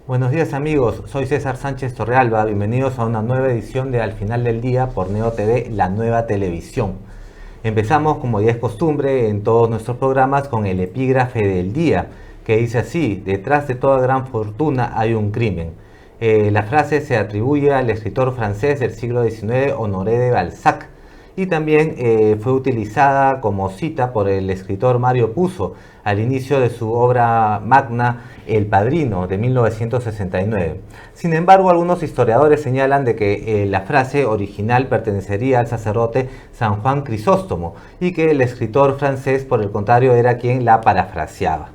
Buenos días amigos, soy César Sánchez Torrealba, bienvenidos a una nueva edición de Al Final del Día por Neo TV, la nueva televisión. Empezamos, como ya es costumbre en todos nuestros programas, con el epígrafe del día, que dice así: detrás de toda gran fortuna hay un crimen. La frase se atribuye al escritor francés del siglo XIX, Honoré de Balzac, y también fue utilizada como cita por el escritor Mario Puzo al inicio de su obra magna El Padrino de 1969. Sin embargo, algunos historiadores señalan de que la frase original pertenecería al sacerdote San Juan Crisóstomo y que el escritor francés, por el contrario, era quien la parafraseaba.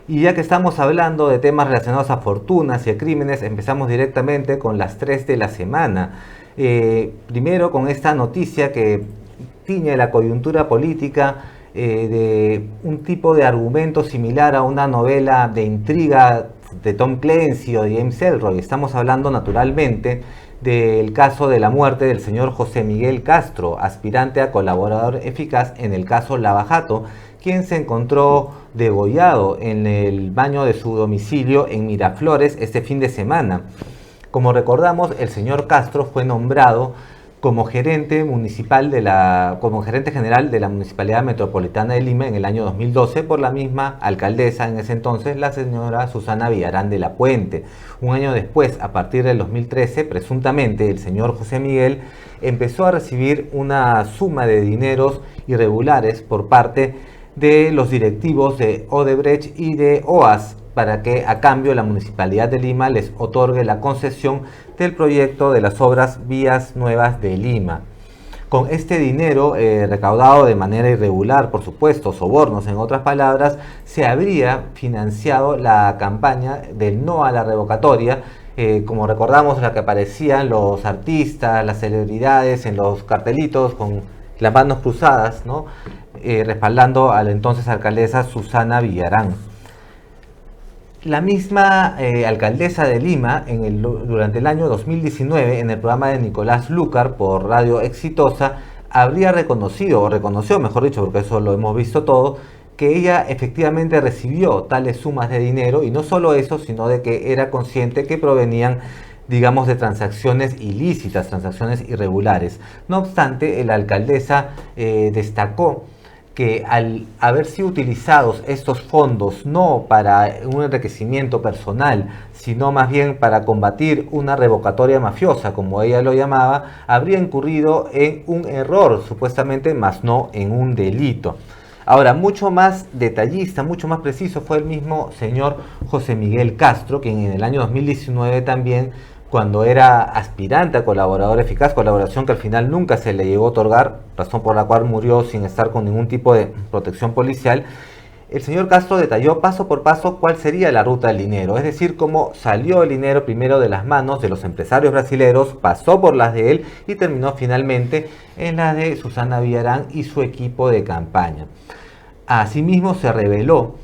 Y ya que estamos hablando de temas relacionados a fortunas y a crímenes, empezamos directamente con las 3 de la semana. Primero con esta noticia que tiñe la coyuntura política de un tipo de argumento similar a una novela de intriga de Tom Clancy o de James Ellroy. Estamos hablando naturalmente del caso de la muerte del señor José Miguel Castro, aspirante a colaborador eficaz en el caso Lava Jato, quien se encontró degollado en el baño de su domicilio en Miraflores este fin de semana. Como recordamos, el señor Castro fue nombrado como gerente general de la Municipalidad Metropolitana de Lima en el año 2012 por la misma alcaldesa en ese entonces, la señora Susana Villarán de la Puente. Un año después, a partir del 2013, presuntamente el señor José Miguel empezó a recibir una suma de dineros irregulares por parte de los directivos de Odebrecht y de OAS, para que a cambio la Municipalidad de Lima les otorgue la concesión del proyecto de las obras Vías Nuevas de Lima. Con este dinero recaudado de manera irregular, por supuesto, sobornos en otras palabras, se habría financiado la campaña del no a la revocatoria, como recordamos, la que aparecían los artistas, las celebridades en los cartelitos con las manos cruzadas, ¿no? Respaldando a la entonces alcaldesa Susana Villarán. La misma alcaldesa de Lima, durante el año 2019, en el programa de Nicolás Lúcar por Radio Exitosa, habría reconoció, mejor dicho, porque eso lo hemos visto todo, que ella efectivamente recibió tales sumas de dinero, y no solo eso, sino de que era consciente que provenían, digamos, de transacciones ilícitas, transacciones irregulares. No obstante, la alcaldesa destacó que al haber sido utilizados estos fondos no para un enriquecimiento personal, sino más bien para combatir una revocatoria mafiosa, como ella lo llamaba, habría incurrido en un error, supuestamente, más no en un delito. Ahora, mucho más detallista, mucho más preciso fue el mismo señor José Miguel Castro, quien en el año 2019 también, cuando era aspirante a colaborador eficaz, colaboración que al final nunca se le llegó a otorgar, razón por la cual murió sin estar con ningún tipo de protección policial, el señor Castro detalló paso por paso cuál sería la ruta del dinero, es decir, cómo salió el dinero primero de las manos de los empresarios brasileros, pasó por las de él y terminó finalmente en las de Susana Villarán y su equipo de campaña. Asimismo, se reveló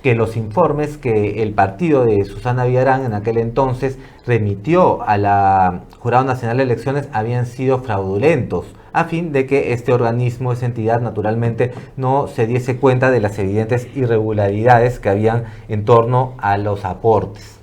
que los informes que el partido de Susana Villarán en aquel entonces remitió a la Jurado Nacional de Elecciones habían sido fraudulentos, a fin de que este organismo, esa entidad, naturalmente no se diese cuenta de las evidentes irregularidades que habían en torno a los aportes.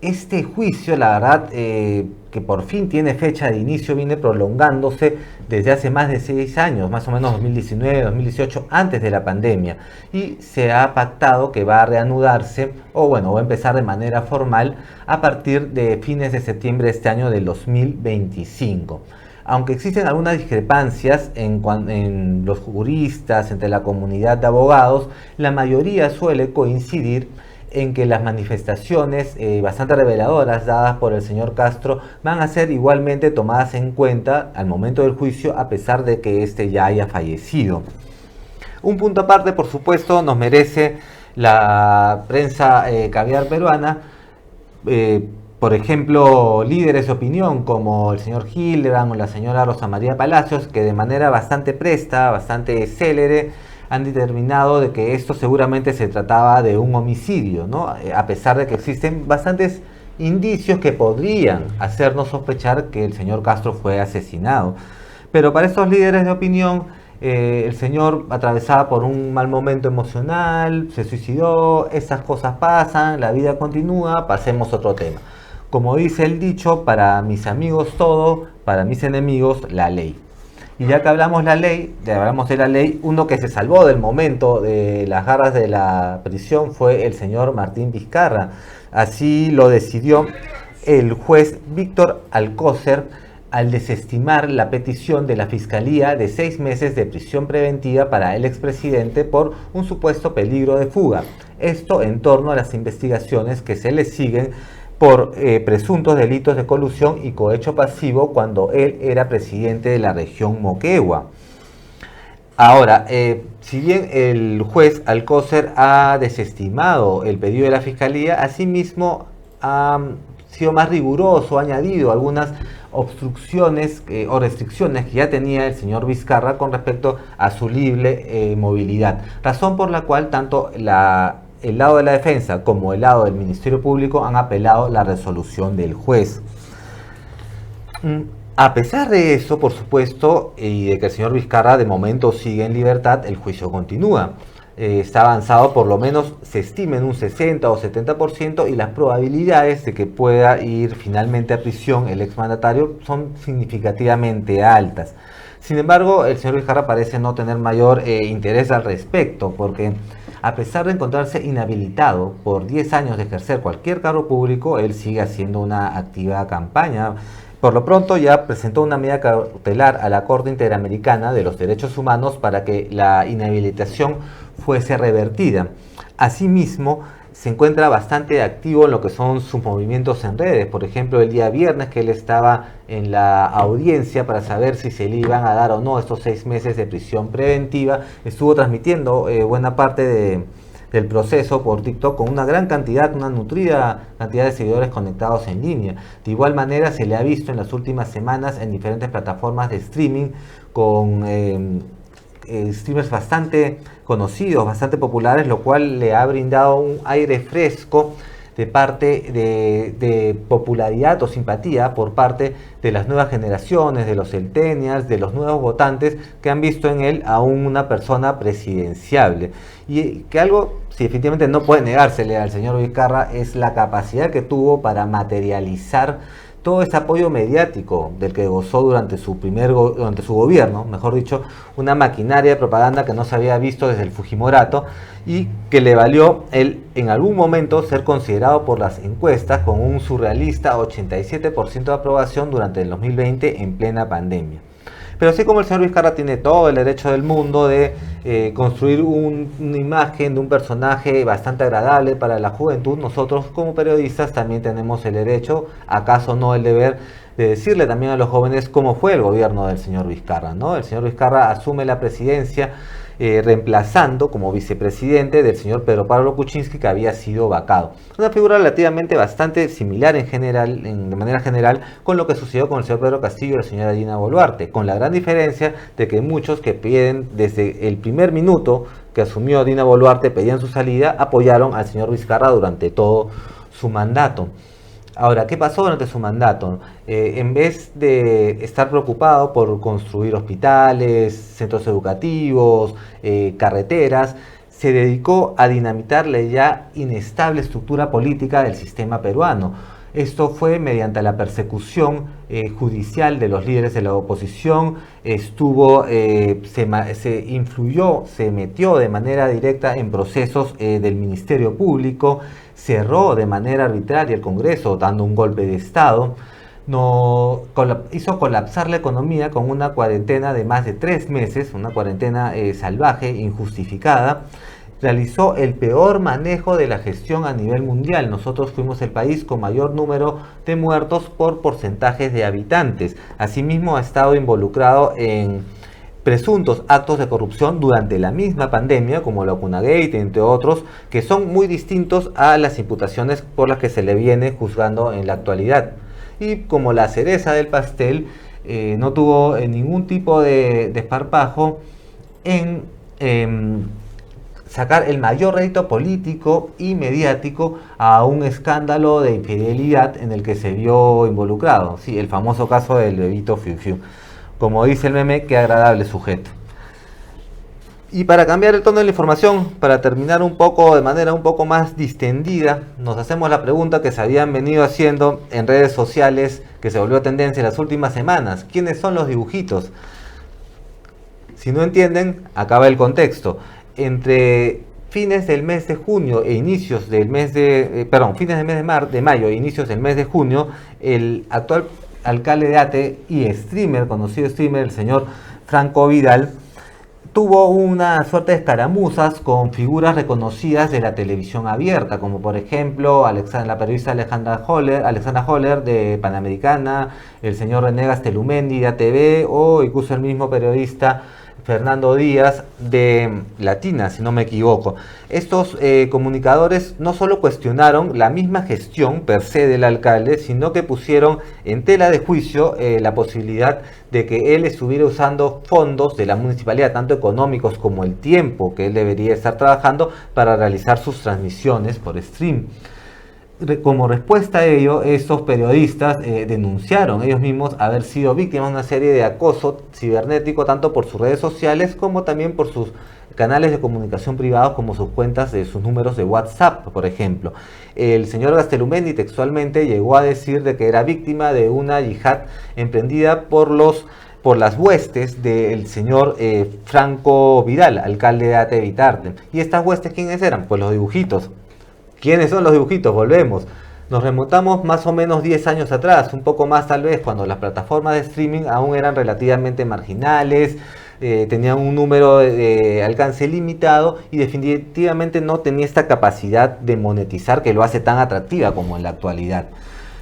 Este juicio, la verdad, que por fin tiene fecha de inicio, viene prolongándose desde hace más de 6 años, más o menos 2019, 2018, antes de la pandemia, y se ha pactado que va a reanudarse, va a empezar de manera formal a partir de fines de septiembre de este año del 2025. Aunque existen algunas discrepancias en los juristas, entre la comunidad de abogados, la mayoría suele coincidir en que las manifestaciones bastante reveladoras dadas por el señor Castro van a ser igualmente tomadas en cuenta al momento del juicio, a pesar de que éste ya haya fallecido. Un punto aparte, por supuesto, nos merece la prensa caviar peruana. Por ejemplo, líderes de opinión como el señor Hildebrand o la señora Rosa María Palacios, que de manera bastante presta, bastante célere, han determinado de que esto seguramente se trataba de un homicidio, ¿no? A pesar de que existen bastantes indicios que podrían hacernos sospechar que el señor Castro fue asesinado. Pero para estos líderes de opinión, el señor atravesaba por un mal momento emocional, se suicidó, esas cosas pasan, la vida continúa, pasemos a otro tema. Como dice el dicho, para mis amigos todo, para mis enemigos la ley. Y ya que hablamos de la ley, uno que se salvó del momento de las garras de la prisión fue el señor Martín Vizcarra. Así lo decidió el juez Víctor Alcócer al desestimar la petición de la Fiscalía de 6 meses de prisión preventiva para el expresidente por un supuesto peligro de fuga. Esto en torno a las investigaciones que se le siguen por presuntos delitos de colusión y cohecho pasivo cuando él era presidente de la región Moquegua. Ahora, si bien el juez Alcócer ha desestimado el pedido de la Fiscalía, asimismo ha sido más riguroso, ha añadido algunas obstrucciones o restricciones que ya tenía el señor Vizcarra con respecto a su libre movilidad, razón por la cual tanto el lado de la defensa como el lado del Ministerio Público han apelado la resolución del juez. A pesar de eso, por supuesto, y de que el señor Vizcarra de momento sigue en libertad, el juicio continúa. Está avanzado, por lo menos se estima en un 60 o 70%, y las probabilidades de que pueda ir finalmente a prisión el exmandatario son significativamente altas. Sin embargo, el señor Vizcarra parece no tener mayor interés al respecto, porque a pesar de encontrarse inhabilitado por 10 años de ejercer cualquier cargo público, él sigue haciendo una activa campaña. Por lo pronto ya presentó una medida cautelar a la Corte Interamericana de los Derechos Humanos para que la inhabilitación fuese revertida. Asimismo, se encuentra bastante activo en lo que son sus movimientos en redes. Por ejemplo, el día viernes que él estaba en la audiencia para saber si se le iban a dar o no estos 6 meses de prisión preventiva, estuvo transmitiendo buena parte del proceso por TikTok con una gran cantidad, una nutrida cantidad de seguidores conectados en línea. De igual manera se le ha visto en las últimas semanas en diferentes plataformas de streaming con streamers bastante conocidos, bastante populares, lo cual le ha brindado un aire fresco de parte de popularidad o simpatía por parte de las nuevas generaciones, de los centennials, de los nuevos votantes que han visto en él a una persona presidenciable. Y que algo, si definitivamente no puede negársele al señor Vizcarra, es la capacidad que tuvo para materializar todo ese apoyo mediático del que gozó durante su gobierno, mejor dicho, una maquinaria de propaganda que no se había visto desde el Fujimorato y que le valió el en algún momento ser considerado por las encuestas con un surrealista 87% de aprobación durante el 2020 en plena pandemia. Pero así como el señor Vizcarra tiene todo el derecho del mundo de construir una imagen de un personaje bastante agradable para la juventud, nosotros como periodistas también tenemos el derecho, acaso no el deber, de decirle también a los jóvenes cómo fue el gobierno del señor Vizcarra, ¿no? El señor Vizcarra asume la presidencia reemplazando como vicepresidente del señor Pedro Pablo Kuczynski, que había sido vacado. Una figura relativamente bastante similar de manera general con lo que sucedió con el señor Pedro Castillo y la señora Dina Boluarte, con la gran diferencia de que muchos que piden desde el primer minuto que asumió Dina Boluarte, pedían su salida, apoyaron al señor Vizcarra durante todo su mandato. Ahora, ¿qué pasó durante su mandato? En vez de estar preocupado por construir hospitales, centros educativos, carreteras, se dedicó a dinamitar la ya inestable estructura política del sistema peruano. Esto fue mediante la persecución judicial de los líderes de la oposición, se influyó, se metió de manera directa en procesos del Ministerio Público, cerró de manera arbitraria el Congreso dando un golpe de Estado, hizo colapsar la economía con una cuarentena de más de 3 meses, una cuarentena salvaje, injustificada. Realizó el peor manejo de la gestión a nivel mundial. Nosotros fuimos el país con mayor número de muertos por porcentajes de habitantes. Asimismo, ha estado involucrado en presuntos actos de corrupción durante la misma pandemia, como la Vacunagate, entre otros, que son muy distintos a las imputaciones por las que se le viene juzgando en la actualidad. Y como la cereza del pastel, no tuvo ningún tipo de desparpajo en sacar el mayor rédito político y mediático a un escándalo de infidelidad en el que se vio involucrado, sí, el famoso caso del bebito Fiu Fiu. Como dice el meme, qué agradable sujeto. Y para cambiar el tono de la información, para terminar un poco de manera un poco más distendida, nos hacemos la pregunta que se habían venido haciendo en redes sociales, que se volvió tendencia en las últimas semanas. ¿Quiénes son los dibujitos? Si no entienden, acaba el contexto. Entre fines del mes de junio e inicios del mes de... fines del mes de mayo e inicios del mes de junio, el actual alcalde de Ate y streamer, conocido streamer, el señor Franco Vidal, tuvo una suerte de escaramuzas con figuras reconocidas de la televisión abierta, como por ejemplo la periodista Alexandra Holler de Panamericana, el señor René Gastelumendi de ATV o incluso el mismo periodista Fernando Díaz de Latina, si no me equivoco. Estos comunicadores no solo cuestionaron la misma gestión per se del alcalde, sino que pusieron en tela de juicio la posibilidad de que él estuviera usando fondos de la municipalidad, tanto económicos como el tiempo que él debería estar trabajando para realizar sus transmisiones por stream. Como respuesta a ello, estos periodistas denunciaron ellos mismos haber sido víctimas de una serie de acoso cibernético, tanto por sus redes sociales como también por sus canales de comunicación privados, como sus cuentas de sus números de WhatsApp, por ejemplo. El señor Gastelumendi textualmente llegó a decir de que era víctima de una yihad emprendida por las huestes del señor Franco Vidal, alcalde de Ate Bitarte. ¿Y estas huestes quiénes eran? Pues los dibujitos. ¿Quiénes son los dibujitos? Volvemos. Nos remontamos más o menos 10 años atrás, un poco más tal vez, cuando las plataformas de streaming aún eran relativamente marginales, tenían un número de alcance limitado y definitivamente no tenía esta capacidad de monetizar que lo hace tan atractiva como en la actualidad.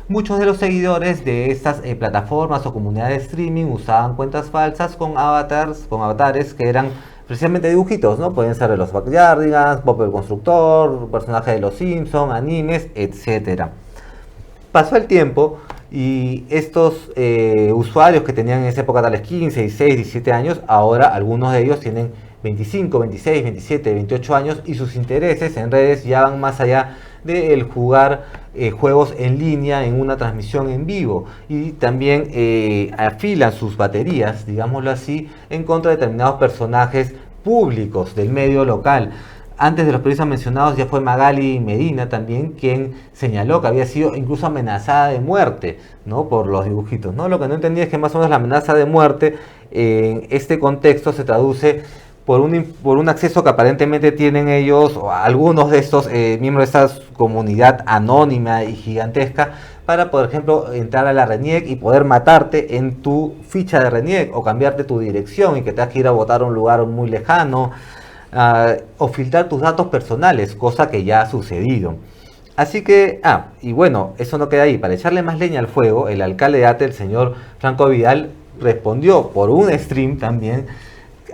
Muchos de los seguidores de estas plataformas o comunidades de streaming usaban cuentas falsas con avatares que eran precisamente dibujitos, ¿no? Pueden ser de los Backyardigans, Bob el Constructor, personajes de los Simpsons, animes, etc. Pasó el tiempo y estos usuarios que tenían en esa época tales 15, 16, 17 años, ahora algunos de ellos tienen 25, 26, 27, 28 años y sus intereses en redes ya van más allá del jugar juegos en línea en una transmisión en vivo, y también afilan sus baterías, digámoslo así, en contra de determinados personajes públicos del medio local. Antes de los periodistas mencionados ya fue Magali Medina también quien señaló que había sido incluso amenazada de muerte, ¿no? Por los dibujitos, ¿no? Lo que no entendía es que más o menos la amenaza de muerte en este contexto se traduce por un acceso que aparentemente tienen ellos, o algunos de estos miembros de esta comunidad anónima y gigantesca, para, por ejemplo, entrar a la RENIEC y poder matarte en tu ficha de RENIEC, o cambiarte tu dirección y que tengas que ir a votar a un lugar muy lejano, o filtrar tus datos personales, cosa que ya ha sucedido. Así que, y bueno, eso no queda ahí. Para echarle más leña al fuego, el alcalde de Ate, el señor Franco Vidal, respondió por un stream también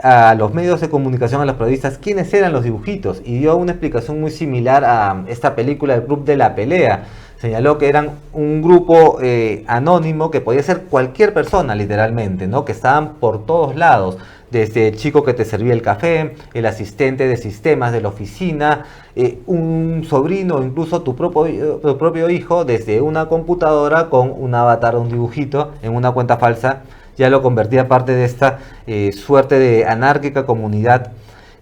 a los medios de comunicación, a los periodistas, quiénes eran los dibujitos, y dio una explicación muy similar a esta película del Club de la Pelea. Señaló que eran un grupo anónimo que podía ser cualquier persona, literalmente, ¿no? Que estaban por todos lados, desde el chico que te servía el café, el asistente de sistemas de la oficina, un sobrino, incluso tu propio hijo, desde una computadora con un avatar, un dibujito en una cuenta falsa, ya lo convertía parte de esta suerte de anárquica comunidad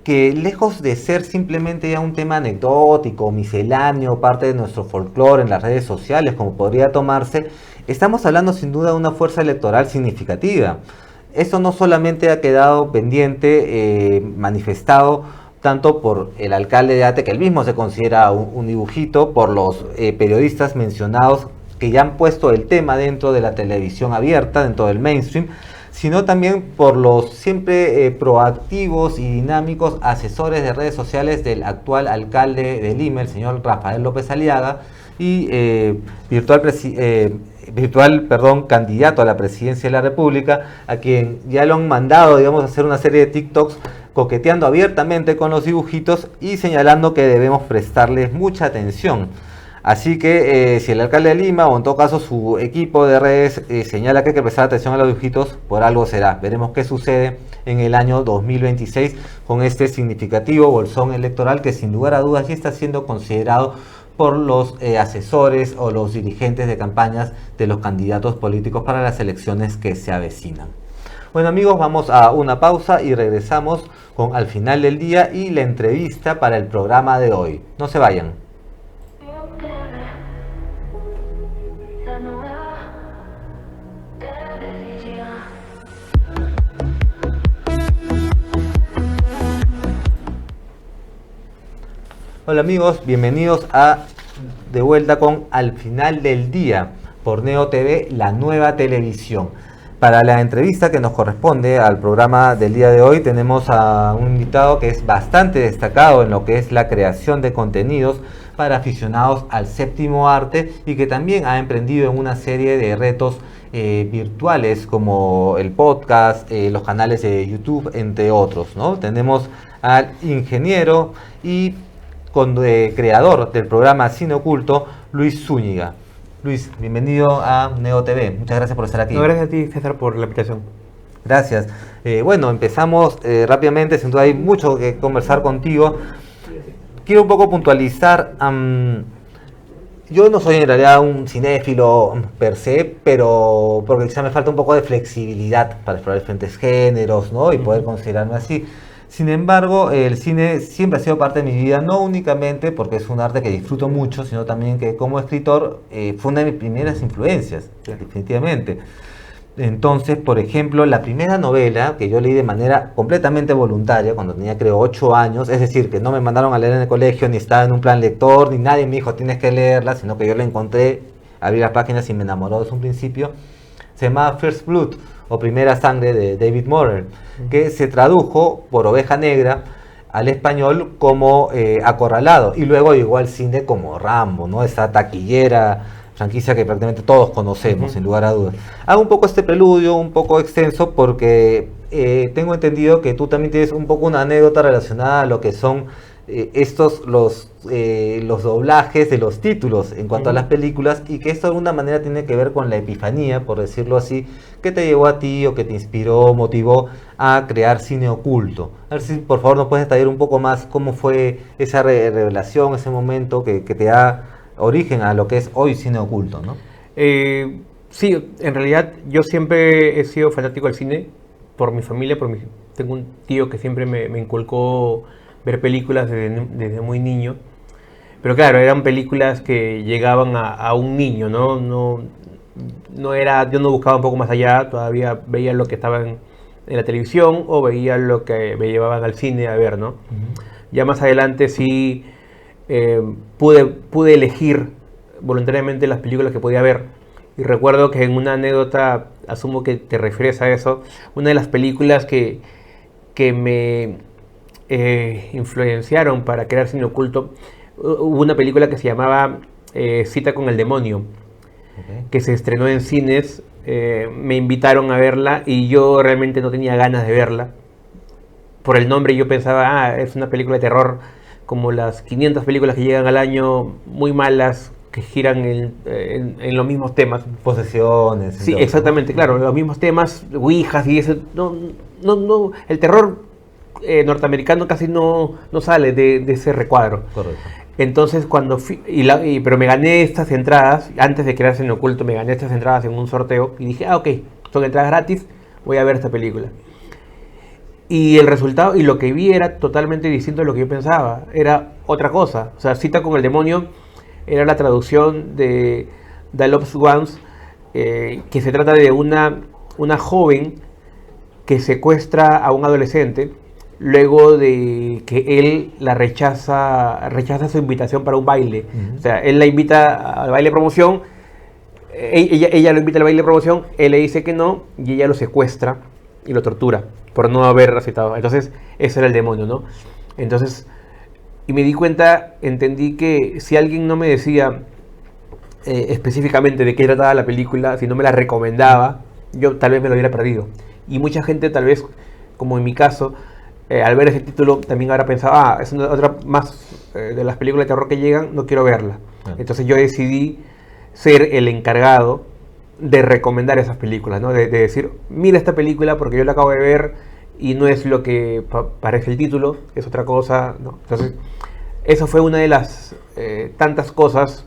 que, lejos de ser simplemente ya un tema anecdótico, misceláneo, parte de nuestro folclore en las redes sociales, como podría tomarse, estamos hablando sin duda de una fuerza electoral significativa. Esto no solamente ha quedado pendiente, manifestado tanto por el alcalde de Ate, que él mismo se considera un dibujito, por los periodistas mencionados que ya han puesto el tema dentro de la televisión abierta, dentro del mainstream, sino también por los siempre proactivos y dinámicos asesores de redes sociales del actual alcalde de Lima, el señor Rafael López Aliaga, y candidato a la presidencia de la República, a quien ya lo han mandado, digamos, a hacer una serie de TikToks coqueteando abiertamente con los dibujitos y señalando que debemos prestarles mucha atención. Así que si el alcalde de Lima, o en todo caso su equipo de redes, señala que hay que prestar atención a los dibujitos, por algo será. Veremos qué sucede en el año 2026 con este significativo bolsón electoral que sin lugar a dudas ya está siendo considerado por los asesores o los dirigentes de campañas de los candidatos políticos para las elecciones que se avecinan. Bueno amigos, vamos a una pausa y regresamos con Al final del día y la entrevista para el programa de hoy. No se vayan. Hola amigos, bienvenidos a de vuelta con Al final del día por Neo TV, la nueva televisión. Para la entrevista que nos corresponde al programa del día de hoy tenemos a un invitado que es bastante destacado en lo que es la creación de contenidos para aficionados al séptimo arte y que también ha emprendido en una serie de retos virtuales como el podcast, los canales de YouTube, entre otros, ¿no? Tenemos al ingeniero y creador del programa Cine Oculto, Luis Zúñiga. Luis, bienvenido a Neo TV. Muchas gracias por estar aquí. No, gracias a ti, César, por la invitación. Gracias. Bueno, empezamos rápidamente, sin duda hay mucho que conversar contigo. Quiero un poco puntualizar. Yo no soy en realidad un cinéfilo per se, pero porque quizá me falta un poco de flexibilidad para explorar diferentes géneros, ¿no? Y poder considerarme así. Sin embargo, el cine siempre ha sido parte de mi vida, no únicamente porque es un arte que disfruto mucho, sino también que como escritor fue una de mis primeras influencias, definitivamente. Entonces, por ejemplo, la primera novela que yo leí de manera completamente voluntaria, cuando tenía creo 8 años, es decir, que no me mandaron a leer en el colegio, ni estaba en un plan lector, ni nadie me dijo tienes que leerla, sino que yo la encontré, abrí las páginas y me enamoró desde un principio, se llamaba First Blood, o Primera Sangre de David Morer, que se tradujo por Oveja Negra al español como Acorralado, y luego llegó al cine como Rambo, ¿no? Esa taquillera franquicia que prácticamente todos conocemos, sin lugar a dudas. Hago un poco este preludio, un poco extenso, porque tengo entendido que tú también tienes un poco una anécdota relacionada a lo que son los doblajes de los títulos en cuanto a las películas, y que esto de alguna manera tiene que ver con la epifanía, por decirlo así, que te llevó a ti o que te inspiró, motivó a crear Cine Oculto. A ver si por favor nos puedes detallar un poco más cómo fue esa revelación, ese momento que te da origen a lo que es hoy Cine Oculto, ¿no? Sí, en realidad yo siempre he sido fanático del cine por mi familia, tengo un tío que siempre me inculcó ver películas desde muy niño, pero claro, eran películas que llegaban a un niño, ¿no? Yo no buscaba un poco más allá, todavía veía lo que estaba en la televisión o veía lo que me llevaban al cine a ver, ¿no? Ya más adelante sí pude elegir voluntariamente las películas que podía ver, y recuerdo que en una anécdota, asumo que te refieres a eso, una de las películas que me influenciaron para crear Cine Oculto, hubo una película que se llamaba Cita con el demonio, que se estrenó en cines, me invitaron a verla y yo realmente no tenía ganas de verla. Por el nombre yo pensaba, es una película de terror como las 500 películas que llegan al año, muy malas, que giran en los mismos temas. Posesiones. Sí, exactamente, claro, los mismos temas, ouijas y eso. No, el terror norteamericano casi no sale de ese recuadro. Correcto. Entonces cuando fui, pero me gané estas entradas, antes de crearse en Oculto, me gané estas entradas en un sorteo y dije, ok, son entradas gratis, voy a ver esta película. Y el resultado, y lo que vi era totalmente distinto a lo que yo pensaba, era otra cosa. O sea, Cita con el demonio era la traducción de The Lost Ones, que se trata de una joven que secuestra a un adolescente luego de que él rechaza su invitación para un baile. O sea, él la invita al baile de promoción, ella lo invita al baile de promoción, él le dice que no y ella lo secuestra y lo tortura por no haber aceptado. Entonces, ese era el demonio, ¿no? Entonces, y me di cuenta, entendí que si alguien no me decía específicamente de qué trataba la película, si no me la recomendaba, yo tal vez me lo hubiera perdido. Y mucha gente, tal vez, como en mi caso, al ver ese título también habrá pensado, es otra más de las películas de terror que llegan, no quiero verla. Entonces yo decidí ser el encargado de recomendar esas películas, ¿no? De decir, mira esta película porque yo la acabo de ver y no es lo que parece el título, es otra cosa, ¿no? Entonces, eso fue una de las tantas cosas,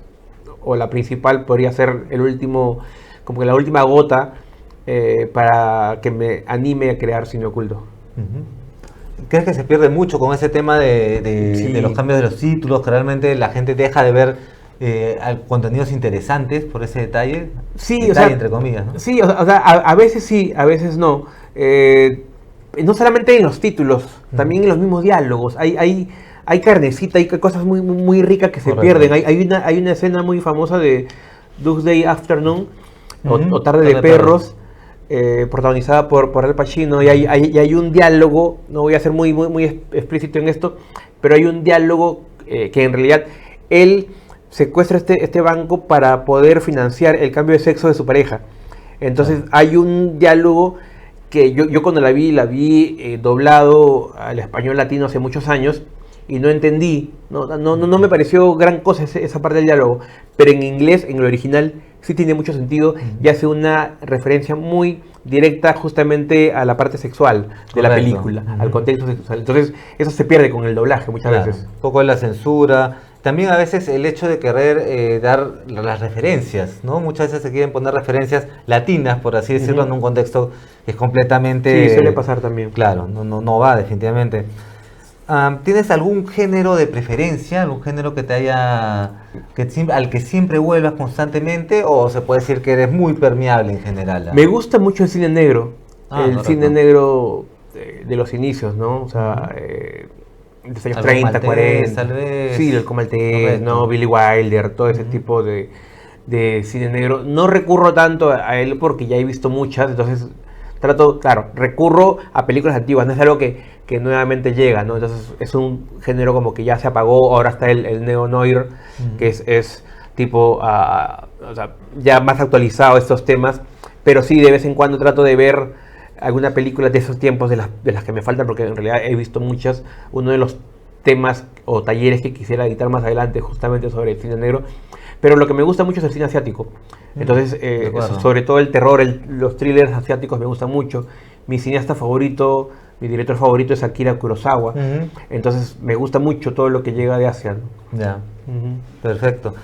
o la principal podría ser el último, como que la última gota para que me anime a crear cine oculto. ¿Crees que se pierde mucho con ese tema de los cambios de los títulos? Que realmente la gente deja de ver contenidos interesantes por ese detalle. Sí, detalle, o sea, entre comillas, ¿no? Sí, o sea, a veces sí, a veces no. No solamente en los títulos, también en los mismos diálogos. Hay carnecita, hay cosas muy, muy ricas que se pierden. Hay una escena muy famosa de Tuesday Afternoon, o Tarde de Perros, protagonizada por Al Pacino, y hay un diálogo, no voy a ser muy, muy, muy explícito en esto, pero hay un diálogo que en realidad él secuestra este banco para poder financiar el cambio de sexo de su pareja. Entonces hay un diálogo que yo cuando la vi doblado al español latino hace muchos años y no entendí, no me pareció gran cosa esa parte del diálogo, pero en inglés, en el original, sí tiene mucho sentido y hace una referencia muy directa justamente a la parte sexual de la película, al contexto sexual. Entonces eso se pierde con el doblaje muchas veces. Un poco de la censura. También a veces el hecho de querer dar las referencias, ¿no? Muchas veces se quieren poner referencias latinas, por así decirlo, en un contexto que es completamente... Sí, suele pasar también. Claro, no va definitivamente. ¿Tienes algún género de preferencia, algún género que te haya... al que siempre vuelvas constantemente, o se puede decir que eres muy permeable en general? Me gusta mucho el cine negro, cine negro de los inicios, ¿no? O sea... de los años 30, 40, tal vez. Sí, el Comaltés, ¿no? Billy Wilder, todo ese tipo de cine negro. No recurro tanto a él porque ya he visto muchas, entonces recurro a películas antiguas, no es algo que nuevamente llega, ¿no? Entonces es un género como que ya se apagó, ahora está el neo-noir, que es tipo, o sea, ya más actualizado estos temas, pero sí, de vez en cuando trato de ver alguna película de esos tiempos, de las que me faltan, porque en realidad he visto muchas. Uno de los temas o talleres que quisiera editar más adelante justamente sobre el cine negro, pero lo que me gusta mucho es el cine asiático. Entonces, sobre todo el terror, los thrillers asiáticos me gustan mucho. Mi cineasta favorito, mi director favorito es Akira Kurosawa. Entonces me gusta mucho todo lo que llega de Asia, ¿no? Ya, perfecto.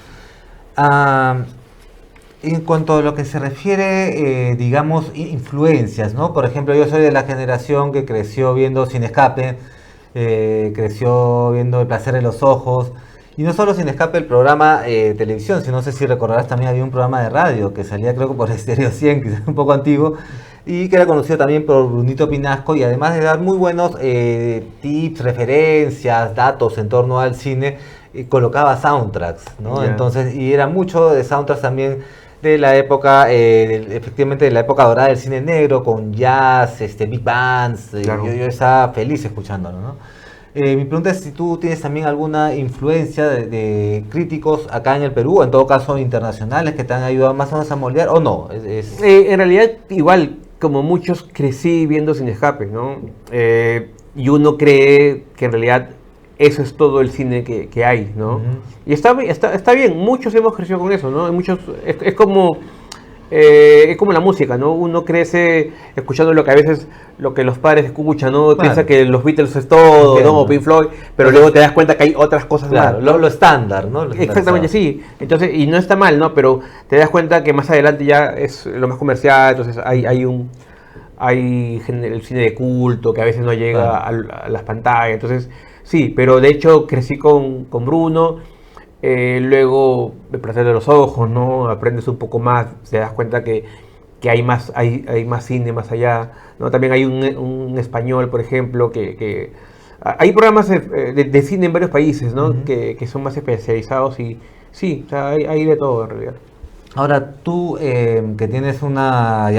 En cuanto a lo que se refiere, digamos, influencias, ¿no? Por ejemplo, yo soy de la generación que creció viendo Sin Escape, creció viendo El Placer de los Ojos, y no solo Sin Escape el programa de televisión, sino no sé si recordarás, también había un programa de radio que salía creo que por Estéreo 100, quizás un poco antiguo, y que era conocido también por Brunito Pinasco, y además de dar muy buenos tips, referencias, datos en torno al cine, colocaba soundtracks, ¿no? Yeah. Entonces, y era mucho de soundtracks también de la época, efectivamente de la época dorada del cine negro, con jazz, big bands. Claro. Yo estaba feliz escuchándolo, ¿no? Mi pregunta es si tú tienes también alguna influencia de críticos acá en el Perú, o en todo caso internacionales, que te han ayudado más o menos a moldear, o no. En realidad, igual, como muchos, crecí viendo Sin Escape, ¿no? Y uno cree que en realidad eso es todo el cine que hay, ¿no? Y está bien, muchos hemos crecido con eso, ¿no? Muchos, es como la música, ¿no? Uno crece escuchando lo que a veces lo que los padres escuchan, ¿no? Claro. Piensa que los Beatles es todo, ¿no? O Pink Floyd, pero luego te das cuenta que hay otras cosas más. Lo estándar, ¿no? Exactamente, sí. Entonces, y no está mal, ¿no? Pero te das cuenta que más adelante ya es lo más comercial, entonces hay el cine de culto que a veces no llega a las pantallas, entonces sí, pero de hecho crecí con Bruno, luego El Placer de los Ojos, ¿no? Aprendes un poco más, te das cuenta que hay más cine más allá, ¿no? También hay un español, por ejemplo, que hay programas de cine en varios países, ¿no? Que son más especializados y sí, o sea, hay de todo en realidad. Ahora, tú que tienes una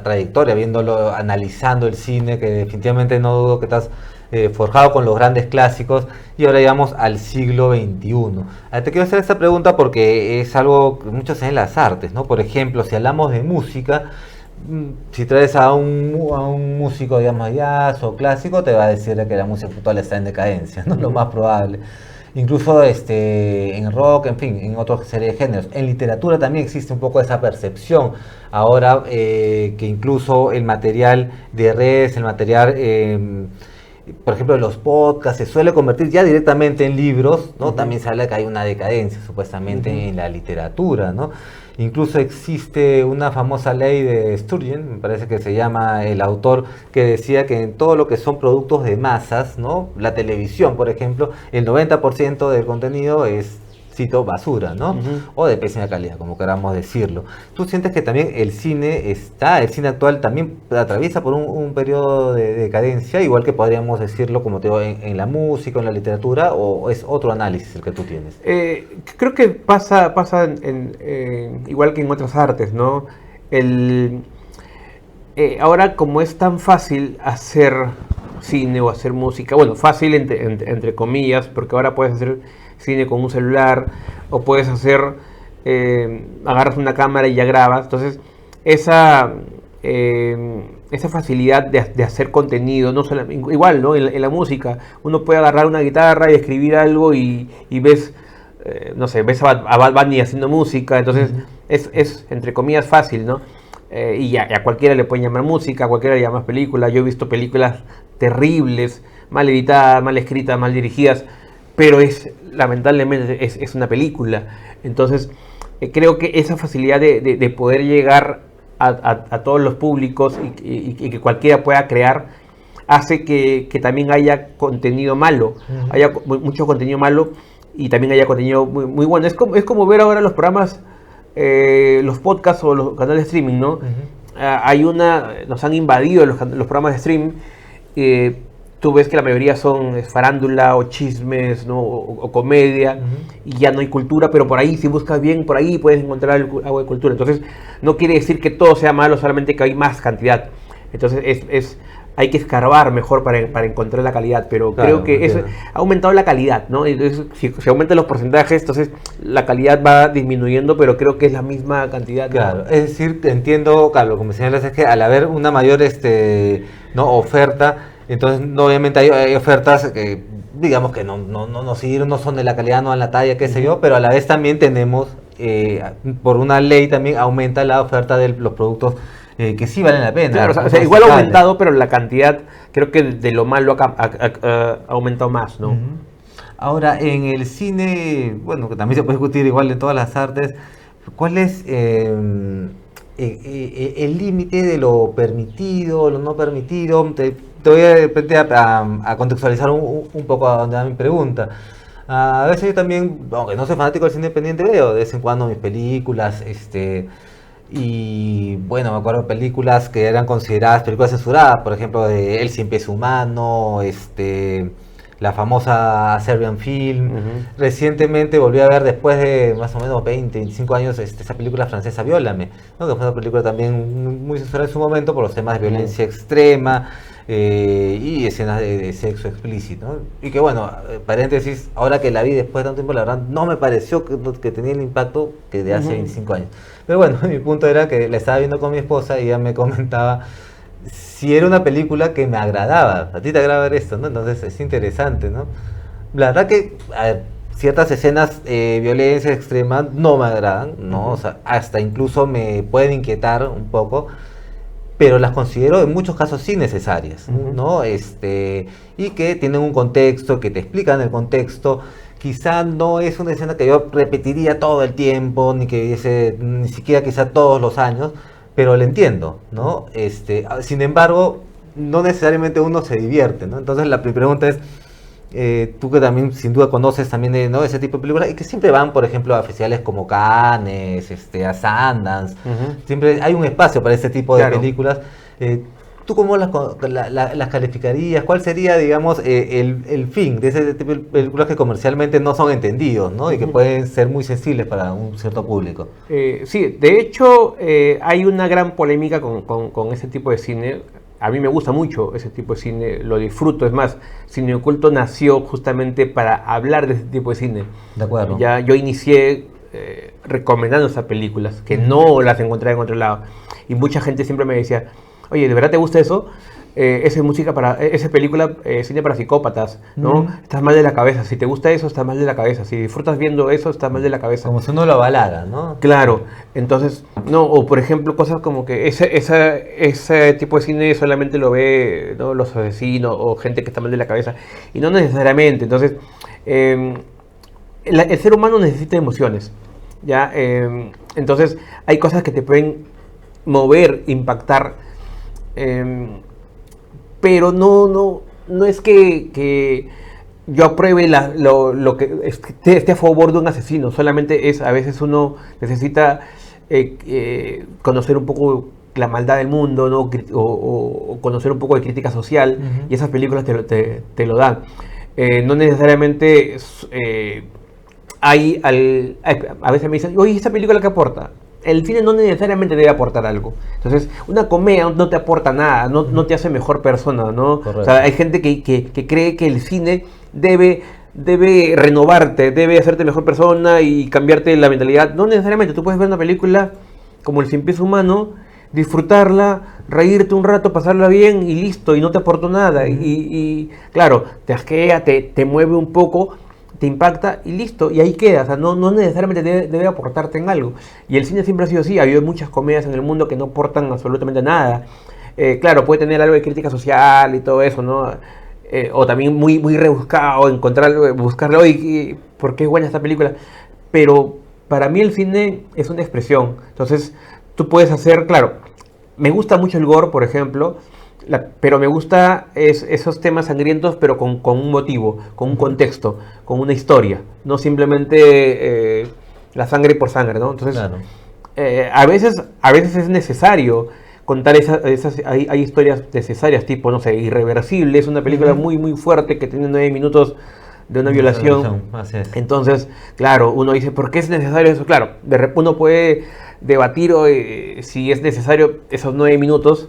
trayectoria viéndolo, analizando el cine, que definitivamente no dudo que estás forjado con los grandes clásicos, y ahora llegamos al siglo XXI. Te quiero hacer esta pregunta porque es algo que muchos hacen en las artes, ¿no? Por ejemplo, si hablamos de música, si traes a un músico, digamos, jazz o clásico, te va a decir que la música actual está en decadencia, ¿no? Lo más probable. Incluso en rock, en fin, en otra serie de géneros. En literatura también existe un poco esa percepción. Ahora que incluso el material de redes, el material, por ejemplo, de los podcasts, se suele convertir ya directamente en libros, ¿no? También se habla de que hay una decadencia supuestamente en la literatura, ¿no? Incluso existe una famosa ley de Sturgeon, me parece que se llama el autor, que decía que en todo lo que son productos de masas, ¿no? La televisión, por ejemplo, el 90% del contenido es, cito, basura, ¿no? O de pésima calidad, como queramos decirlo. ¿Tú sientes que también el cine actual también atraviesa por un periodo de decadencia, igual que podríamos decirlo, como te digo, en la música, en la literatura, o es otro análisis el que tú tienes? Creo que pasa igual que en otras artes, ¿no? Ahora, como es tan fácil hacer cine o hacer música, bueno, fácil entre comillas, porque ahora puedes hacer cine con un celular, o puedes hacer, agarras una cámara y ya grabas. Entonces, esa facilidad de hacer contenido, no solo, igual, ¿no? En la música, uno puede agarrar una guitarra y escribir algo y ves, no sé, ves a Bad Bunny haciendo música. Entonces, es entre comillas fácil, ¿no? Y a cualquiera le pueden llamar música, a cualquiera le llamas película. Yo he visto películas terribles, mal editadas, mal escritas, mal dirigidas, pero lamentablemente es una película. Entonces, creo que esa facilidad de poder llegar a todos los públicos y que cualquiera pueda crear, hace que también haya contenido malo, haya mucho contenido malo, y también haya contenido muy, muy bueno. Es como ver ahora los programas, los podcasts o los canales de streaming, ¿no? Nos han invadido los programas de streaming. Tú ves que la mayoría son farándula o chismes, ¿no? o comedia, y ya no hay cultura, pero por ahí, si buscas bien, por ahí puedes encontrar algo de cultura. Entonces, no quiere decir que todo sea malo, solamente que hay más cantidad. Entonces, hay que escarbar mejor para encontrar la calidad, pero claro, creo que eso ha aumentado la calidad, ¿no? Entonces, si aumentan los porcentajes, entonces la calidad va disminuyendo, pero creo que es la misma cantidad. Claro, ¿no? Es decir, entiendo, Carlos, como señalas, es que al haber una mayor oferta, entonces obviamente hay ofertas que digamos que no sirven, no son de la calidad, no dan la talla, qué sé yo, pero a la vez también tenemos, por una ley también aumenta la oferta de los productos que sí valen la pena. Claro, o sea, igual ha aumentado, pero la cantidad, creo que de lo malo ha aumentado más, ¿no? Ahora, en el cine, bueno, que también se puede discutir igual en todas las artes, ¿cuál es el límite de lo permitido, lo no permitido? Te voy a contextualizar un poco a donde va mi pregunta. A veces yo también, aunque no soy fanático del cine independiente, veo de vez en cuando mis películas, y bueno, me acuerdo de películas que eran consideradas películas censuradas, por ejemplo, de El Cien Pies Humano, la famosa Serbian Film. Recientemente volví a ver, después de más o menos 20, 25 años, esa película francesa Viólame, ¿no? Que fue una película también muy censurada en su momento por los temas de violencia extrema y escenas de sexo explícito, ¿no? Y que bueno, paréntesis, ahora que la vi después de tanto tiempo, la verdad no me pareció que tenía el impacto que de hace 25 años. Pero bueno, mi punto era que la estaba viendo con mi esposa y ella me comentaba si era una película que me agradaba. A ti te agrada ver esto, ¿no? Entonces es interesante, ¿no? La verdad que ciertas escenas violencia extrema no me agradan, ¿no? O sea, hasta incluso me pueden inquietar un poco, pero las considero en muchos casos sí necesarias, ¿no? Y que tienen un contexto, que te explican el contexto. Quizá no es una escena que yo repetiría todo el tiempo, ni que ni siquiera quizá todos los años, pero lo entiendo, ¿no? Sin embargo, no necesariamente uno se divierte, ¿no? Entonces mi pregunta es, tú que también sin duda conoces también, ¿no?, ese tipo de películas, y que siempre van, por ejemplo, a festivales como Cannes, a Sundance, siempre hay un espacio para ese tipo de películas. ¿Tú cómo las calificarías? ¿Cuál sería, digamos, el fin de ese tipo de películas que comercialmente no son entendidos, ¿no? Y que pueden ser muy sensibles para un cierto público? Sí, de hecho, hay una gran polémica con ese tipo de cine. A mí me gusta mucho ese tipo de cine, lo disfruto. Es más, Cine Oculto nació justamente para hablar de ese tipo de cine. De acuerdo. Ya yo inicié recomendando esas películas, que no las encontraba en otro lado. Y mucha gente siempre me decía, oye, ¿de verdad te gusta eso? Esa película, cine para psicópatas, ¿no? Estás mal de la cabeza. Si te gusta eso, estás mal de la cabeza. Si disfrutas viendo eso, estás mal de la cabeza. Como si uno lo avalara, ¿no? Claro. Entonces, no, o por ejemplo, cosas como que ese tipo de cine solamente lo ve, ¿no?, los asesinos o gente que está mal de la cabeza. Y no necesariamente. Entonces, el ser humano necesita emociones. ¿Ya? Entonces, hay cosas que te pueden mover, impactar, pero no es que yo apruebe lo que esté a favor de un asesino. Solamente a veces uno necesita conocer un poco la maldad del mundo, ¿no? O conocer un poco de crítica social, y esas películas te lo dan. No necesariamente a veces me dicen, oye, ¿esta película qué aporta? El cine no necesariamente debe aportar algo. Entonces, una comedia no te aporta nada, no te hace mejor persona, ¿no? Correcto. O sea, hay gente que cree que el cine debe renovarte, debe hacerte mejor persona y cambiarte la mentalidad. No necesariamente. Tú puedes ver una película como El Cien Pies Humano, disfrutarla, reírte un rato, pasarla bien y listo, y no te aportó nada. Y claro, te asquea, te mueve un poco, te impacta y listo, y ahí queda. O sea, no necesariamente debe aportarte en algo. Y el cine siempre ha sido así. Ha habido muchas comedias en el mundo que no aportan absolutamente nada. Claro, puede tener algo de crítica social y todo eso, ¿no? O también muy rebuscado, buscarlo, y ¿por qué es buena esta película? Pero para mí el cine es una expresión. Entonces, tú puedes hacer, claro, me gusta mucho el gore, por ejemplo, pero me gusta esos temas sangrientos, pero con un motivo, con un contexto, con una historia, no simplemente la sangre por sangre, ¿no? Entonces, Claro. a veces es necesario contar hay historias necesarias, tipo, no sé, Irreversible, es una película muy fuerte que tiene 9 minutos de una violación. Así es. Entonces, claro, uno dice, ¿por qué es necesario eso? Claro, uno puede debatir si es necesario esos 9 minutos,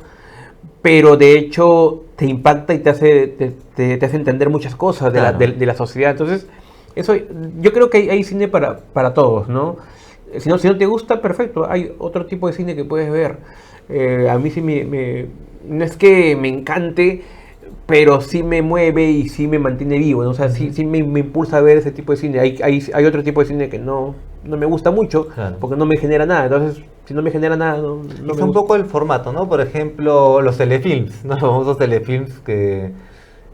pero de hecho te impacta y te hace entender muchas cosas de, Claro. de la sociedad. Entonces, eso, yo creo que hay cine para todos, ¿no? Si no te gusta, perfecto, hay otro tipo de cine que puedes ver. A mí sí no es que me encante, pero sí me mueve y sí me mantiene vivo, ¿no? O sea, sí me impulsa a ver ese tipo de cine. Hay otro tipo de cine que no me gusta mucho, Claro. porque no me genera nada. Entonces, si no me genera nada, no Es me un gusta. poco el formato, ¿no? Por ejemplo, los telefilms, ¿no? Los famosos telefilms, que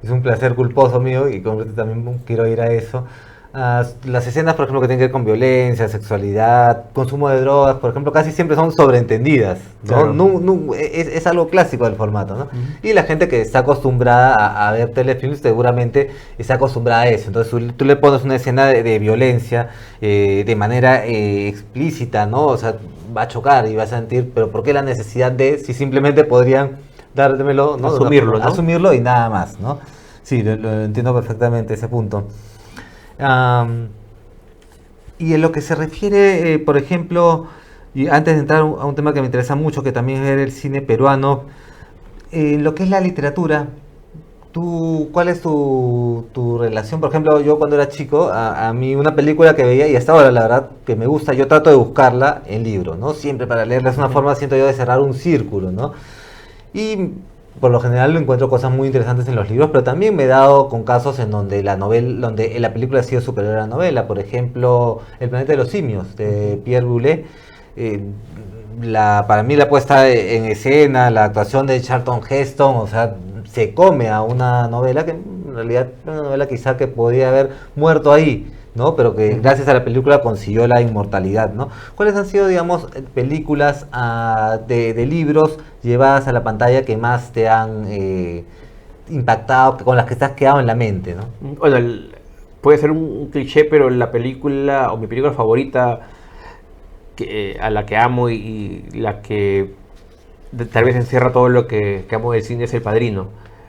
es un placer culposo mío y como también quiero ir a eso. Las escenas, por ejemplo, que tienen que ver con violencia, sexualidad, consumo de drogas, por ejemplo, casi siempre son sobreentendidas, ¿no? Claro. Es algo clásico del formato, ¿no? Y la gente que está acostumbrada a ver telefilms seguramente está acostumbrada a eso. Entonces tú le pones una escena de violencia de manera explícita, ¿no? O sea, va a chocar y va a sentir, pero ¿por qué la necesidad de si simplemente podrían dármelo, ¿no? Asumirlo, ¿no? Asumirlo y nada más, ¿no? Sí, lo entiendo perfectamente ese punto. Y en lo que se refiere, por ejemplo, y antes de entrar a un tema que me interesa mucho, que también es ver el cine peruano, lo que es la literatura, ¿cuál es tu relación? Por ejemplo, yo cuando era chico, a mí una película que veía, y hasta ahora la verdad que me gusta, yo trato de buscarla en libro, ¿no? Siempre para leerla, es una forma, siento yo, de cerrar un círculo, ¿no? Y por lo general encuentro cosas muy interesantes en los libros, pero también me he dado con casos en donde donde la película ha sido superior a la novela. Por ejemplo, El planeta de los simios, de Pierre Boulet. Para mí la puesta en escena, la actuación de Charlton Heston, o sea, se come a una novela que en realidad era una novela quizá que podía haber muerto ahí, ¿no? Pero que gracias a la película consiguió la inmortalidad, ¿no? ¿Cuáles han sido, digamos, películas de libros llevadas a la pantalla que más te han impactado, con las que te has quedado en la mente, ¿no? Bueno, puede ser un cliché, pero la película o mi película favorita a la que amo y la que tal vez encierra todo lo que amo del cine es El Padrino.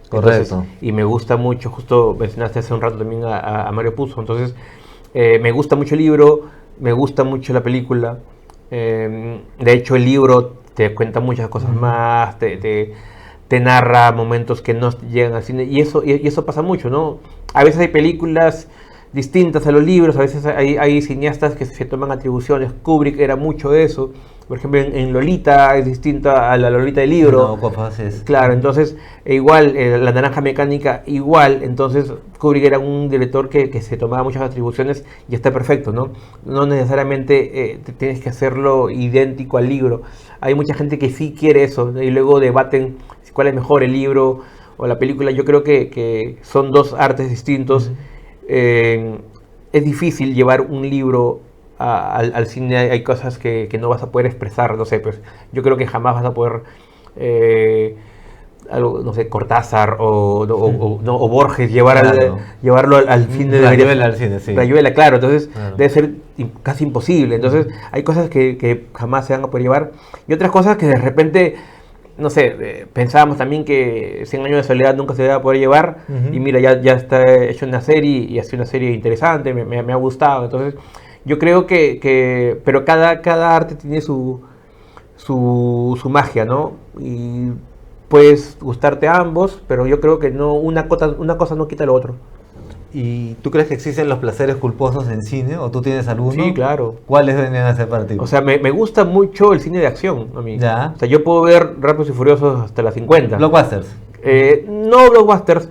Correcto. Entonces, y me gusta mucho, justo mencionaste hace un rato también a Mario Puzo, entonces me gusta mucho el libro, me gusta mucho la película. De hecho, el libro te cuenta muchas cosas más, te narra momentos que no llegan al cine, y eso pasa mucho, ¿no? A veces hay películas distintas a los libros, a veces hay cineastas que se toman atribuciones. Kubrick era mucho de eso. Por ejemplo, en Lolita es distinta a la Lolita del libro. No, Claro, entonces, igual, La Naranja Mecánica, igual. Entonces, Kubrick era un director que se tomaba muchas atribuciones y está perfecto, ¿no? No necesariamente tienes que hacerlo idéntico al libro. Hay mucha gente que sí quiere eso, ¿no? Y luego debaten cuál es mejor, el libro o la película. Yo creo que son dos artes distintos. Es difícil llevar un libro al cine hay cosas que no vas a poder expresar, no sé, pues yo creo que jamás vas a poder, algo, no sé, Cortázar o Borges Claro. llevarlo al cine de Rayuela al cine, sí. Rayuela, claro, entonces Claro. debe ser casi imposible. Entonces hay cosas que jamás se van a poder llevar y otras cosas que de repente, no sé, pensábamos también que 100 años de soledad nunca se iba a poder llevar Ujú. y mira, ya está hecho una serie y ha sido una serie interesante, me ha gustado. Entonces yo creo pero cada arte tiene su magia, ¿no? Y puedes gustarte a ambos, pero yo creo que no una cosa no quita lo otro. ¿Y tú crees que existen los placeres culposos en cine? ¿O tú tienes alguno? Sí, claro. ¿Cuáles vendrían a ser para ti? O sea, me gusta mucho el cine de acción a mí. Ya. O sea, yo puedo ver Rápidos y Furiosos hasta las 50. Blockbusters. No blockbusters,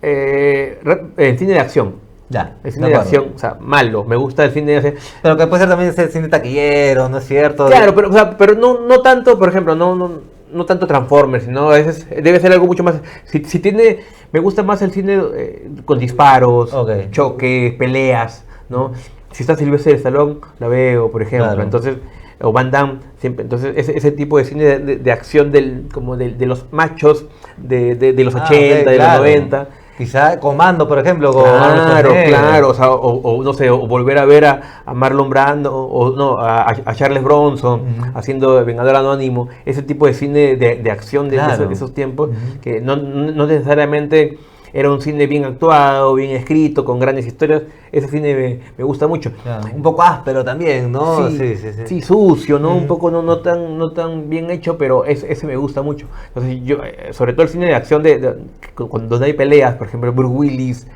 en cine de acción. Ya. El cine de acción, o sea, malo. Me gusta el cine de acción. Pero que puede ser también ese cine taquillero, ¿no es cierto? Claro, pero, o sea, pero no tanto, por ejemplo, no tanto Transformers, sino a veces debe ser algo mucho más. Si tiene, me gusta más el cine con disparos, Ok. choques, peleas, ¿no? Si está Sylvester Stallone, la veo, por ejemplo. Claro. Entonces, o Van Damme, siempre. Entonces, ese tipo de cine de acción como de los machos de los 80, de claro. los 90. Quizá Comando, por ejemplo, con Arnold Claro, Schwarzenegger. claro, o sea, no sé, o volver a ver a Marlon Brando, o no, a Charles Bronson Ujú. haciendo Vengador Anónimo, ese tipo de cine de acción Claro. de esos tiempos, Ujú. que no necesariamente era un cine bien actuado, bien escrito, con grandes historias, ese cine me gusta mucho. Claro, un poco áspero también, ¿no? Sí, sucio, ¿no? Un Ujú. poco no tan bien hecho, pero ese me gusta mucho. Entonces yo, sobre todo el cine de acción donde hay peleas, por ejemplo, Bruce Willis,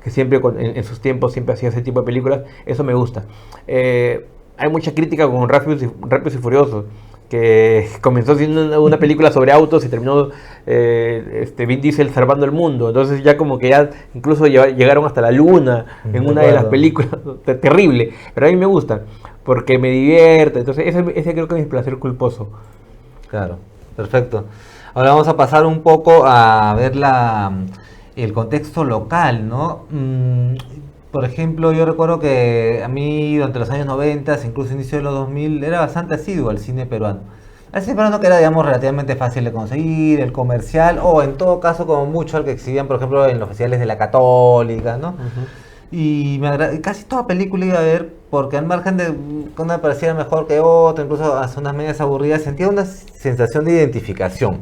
que siempre en sus tiempos siempre hacía ese tipo de películas, eso me gusta. Hay mucha crítica con Rápidos y Furiosos, que comenzó siendo una película sobre autos y terminó Vin Diesel salvando el mundo. Entonces ya como que ya incluso llegaron hasta la luna en De una de las acuerdo. películas. Terrible, pero a mí me gusta porque me divierte. Entonces ese creo que es mi placer culposo. Claro, perfecto. Ahora vamos a pasar un poco a ver el contexto local, ¿no? Por ejemplo, yo recuerdo que a mí durante los años 90, incluso inicio de los 2000, era bastante asiduo al cine peruano. Al cine peruano que era, digamos, relativamente fácil de conseguir, el comercial, o en todo caso, como mucho, el que exhibían, por ejemplo, en los festivales de la Católica, ¿no? Y casi toda película iba a ver, porque al margen de que una pareciera mejor que otra, incluso a zonas medias aburridas, sentía una sensación de identificación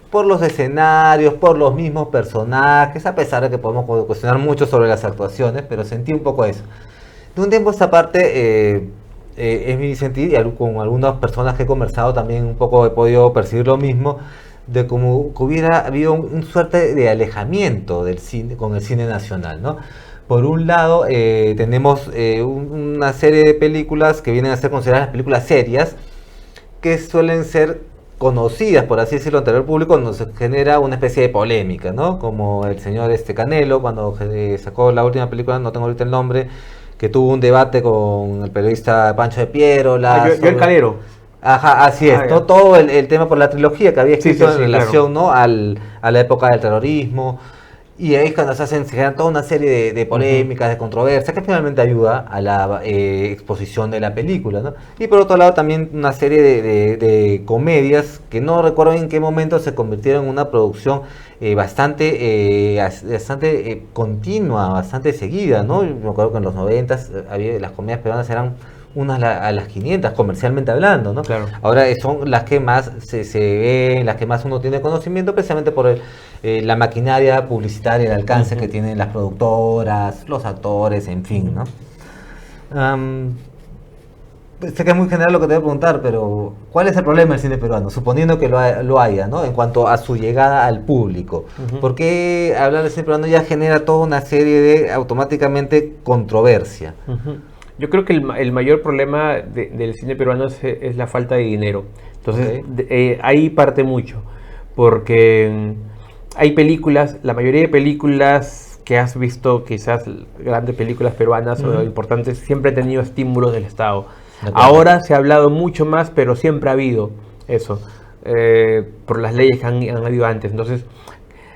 por los escenarios, por los mismos personajes, a pesar de que podemos cuestionar mucho sobre las actuaciones, pero sentí un poco eso. De un tiempo a esta parte, es mi sentir, y con algunas personas que he conversado también un poco he podido percibir lo mismo, de como que hubiera habido un suerte de alejamiento del cine con el cine nacional, ¿no? Por un lado, tenemos una serie de películas que vienen a ser consideradas películas serias, que suelen ser conocidas, por así decirlo, ante el público, nos genera una especie de polémica, ¿no? Como el señor Canelo, cuando sacó la última película, no tengo ahorita el nombre, que tuvo un debate con el periodista Pancho de Piérola. Yo el Calero. Ajá, así es, Ya. todo el tema por la trilogía que había Sí, escrito sí, sí, en relación, ¿no? a la época del terrorismo. Y ahí es cuando se generan toda una serie de polémicas, de controversias, que finalmente ayuda a la exposición de la película, ¿no? Y por otro lado también una serie de comedias que no recuerdo en qué momento se convirtieron en una producción bastante continua, bastante seguida, ¿no? Yo me acuerdo que en los 90s las comedias peruanas eran unas a las 500 comercialmente hablando, ¿no? Claro. Ahora son las que más se ven, las que más uno tiene conocimiento, precisamente por la maquinaria publicitaria, el alcance que tienen las productoras, los actores, en fin, ¿no? Sé que es muy general lo que te voy a preguntar, pero ¿cuál es el problema del cine peruano? Suponiendo que lo haya, ¿no? En cuanto a su llegada al público. ¿Por qué hablar del cine peruano ya genera toda una serie de, automáticamente, controversia? Yo creo que el mayor problema del cine peruano es la falta de dinero. Entonces, ahí parte mucho. Porque hay películas, la mayoría de películas que has visto, quizás grandes películas peruanas o importantes, siempre han tenido estímulos del Estado. Ahora se ha hablado mucho más, pero siempre ha habido eso, por las leyes que han habido antes. Entonces,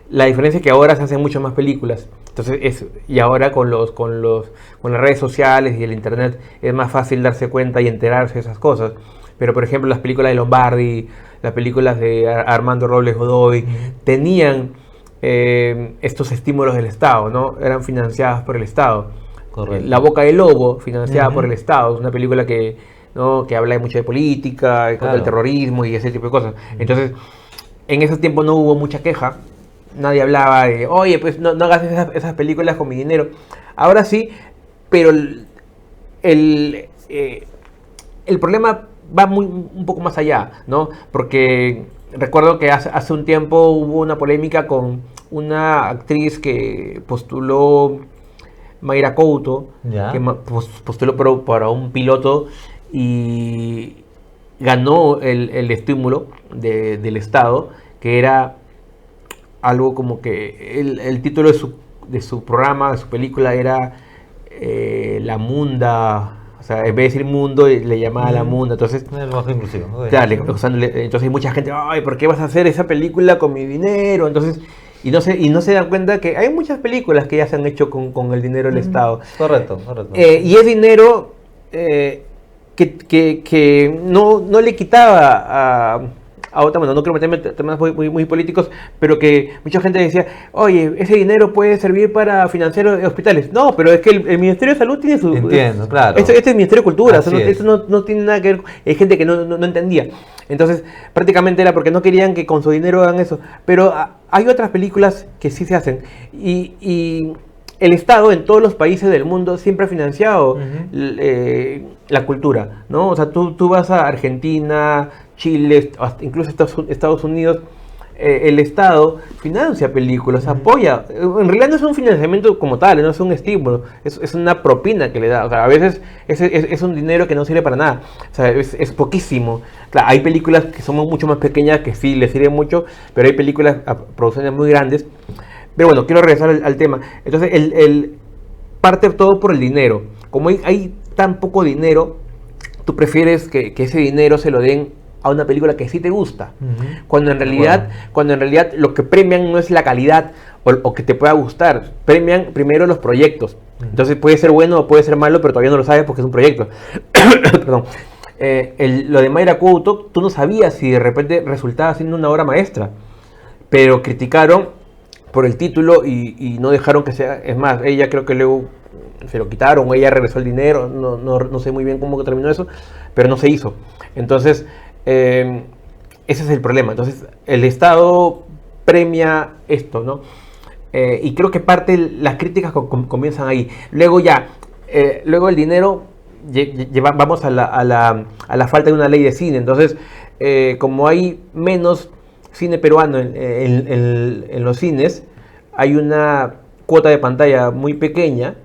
La diferencia es que ahora se hacen muchas más películas. Entonces y ahora con las redes sociales y el internet es más fácil darse cuenta y enterarse de esas cosas. Pero por ejemplo las películas de Lombardi, las películas de Armando Robles Godoy, tenían estos estímulos del Estado, ¿no? Eran financiadas por el Estado. Correcto. La Boca del Lobo, financiada por el Estado, es una película que, ¿no?, que habla mucho de política, contra el terrorismo y ese tipo de cosas. Entonces, en ese tiempo no hubo mucha queja. Nadie hablaba de, oye, pues no hagas esas películas con mi dinero. Ahora sí, pero el problema va un poco más allá, ¿no? Porque recuerdo que hace un tiempo hubo una polémica con una actriz que postuló, Mayra Couto, Ya. que postuló para un piloto y ganó el estímulo del Estado, que era algo como que el título de su programa, de su película era La Munda. O sea, en vez de decir mundo, le llamaba La Munda. Entonces, El lenguaje inclusivo. Ok. claro, entonces hay mucha gente, ay, ¿por qué vas a hacer esa película con mi dinero? Entonces, y no se dan cuenta que hay muchas películas que ya se han hecho con el dinero del Estado. Correcto. Y es dinero que no le quitaba a otra, bueno, no quiero meterme en temas muy políticos, pero que mucha gente decía, oye, ese dinero puede servir para financiar hospitales. No, pero es que el Ministerio de Salud tiene su... Entiendo, claro. Este es el Ministerio de Cultura, Así o sea, es. esto no tiene nada que ver, hay gente que no entendía. Entonces, prácticamente era porque no querían que con su dinero hagan eso. Pero hay otras películas que sí se hacen. Y el Estado en todos los países del mundo siempre ha financiado la cultura, ¿no? O sea, tú vas a Argentina, Chile, incluso Estados Unidos, el Estado financia películas, apoya. En realidad no es un financiamiento como tal, no es un estímulo, es una propina que le da. O sea, a veces es un dinero que no sirve para nada, o sea, es poquísimo. Claro, hay películas que son mucho más pequeñas que sí les sirven mucho, pero hay películas, producciones muy grandes. Pero bueno, quiero regresar al tema. Entonces, parte todo por el dinero. Como hay tan poco dinero, tú prefieres que ese dinero se lo den a una película que sí te gusta. Cuando en realidad lo que premian no es la calidad o que te pueda gustar. Premian primero los proyectos. Entonces puede ser bueno o puede ser malo, pero todavía no lo sabes porque es un proyecto. Perdón. Lo de Mayra Couto, tú no sabías si de repente resultaba siendo una obra maestra. Pero criticaron por el título y no dejaron que sea. Es más, ella creo que luego se lo quitaron o ella regresó el dinero, no sé muy bien cómo terminó eso, pero no se hizo. Entonces, ese es el problema. Entonces, el Estado premia esto, ¿no? Y creo que las críticas comienzan ahí. Luego luego el dinero, vamos a la falta de una ley de cine. Entonces, como hay menos cine peruano en los cines, hay una cuota de pantalla muy pequeña,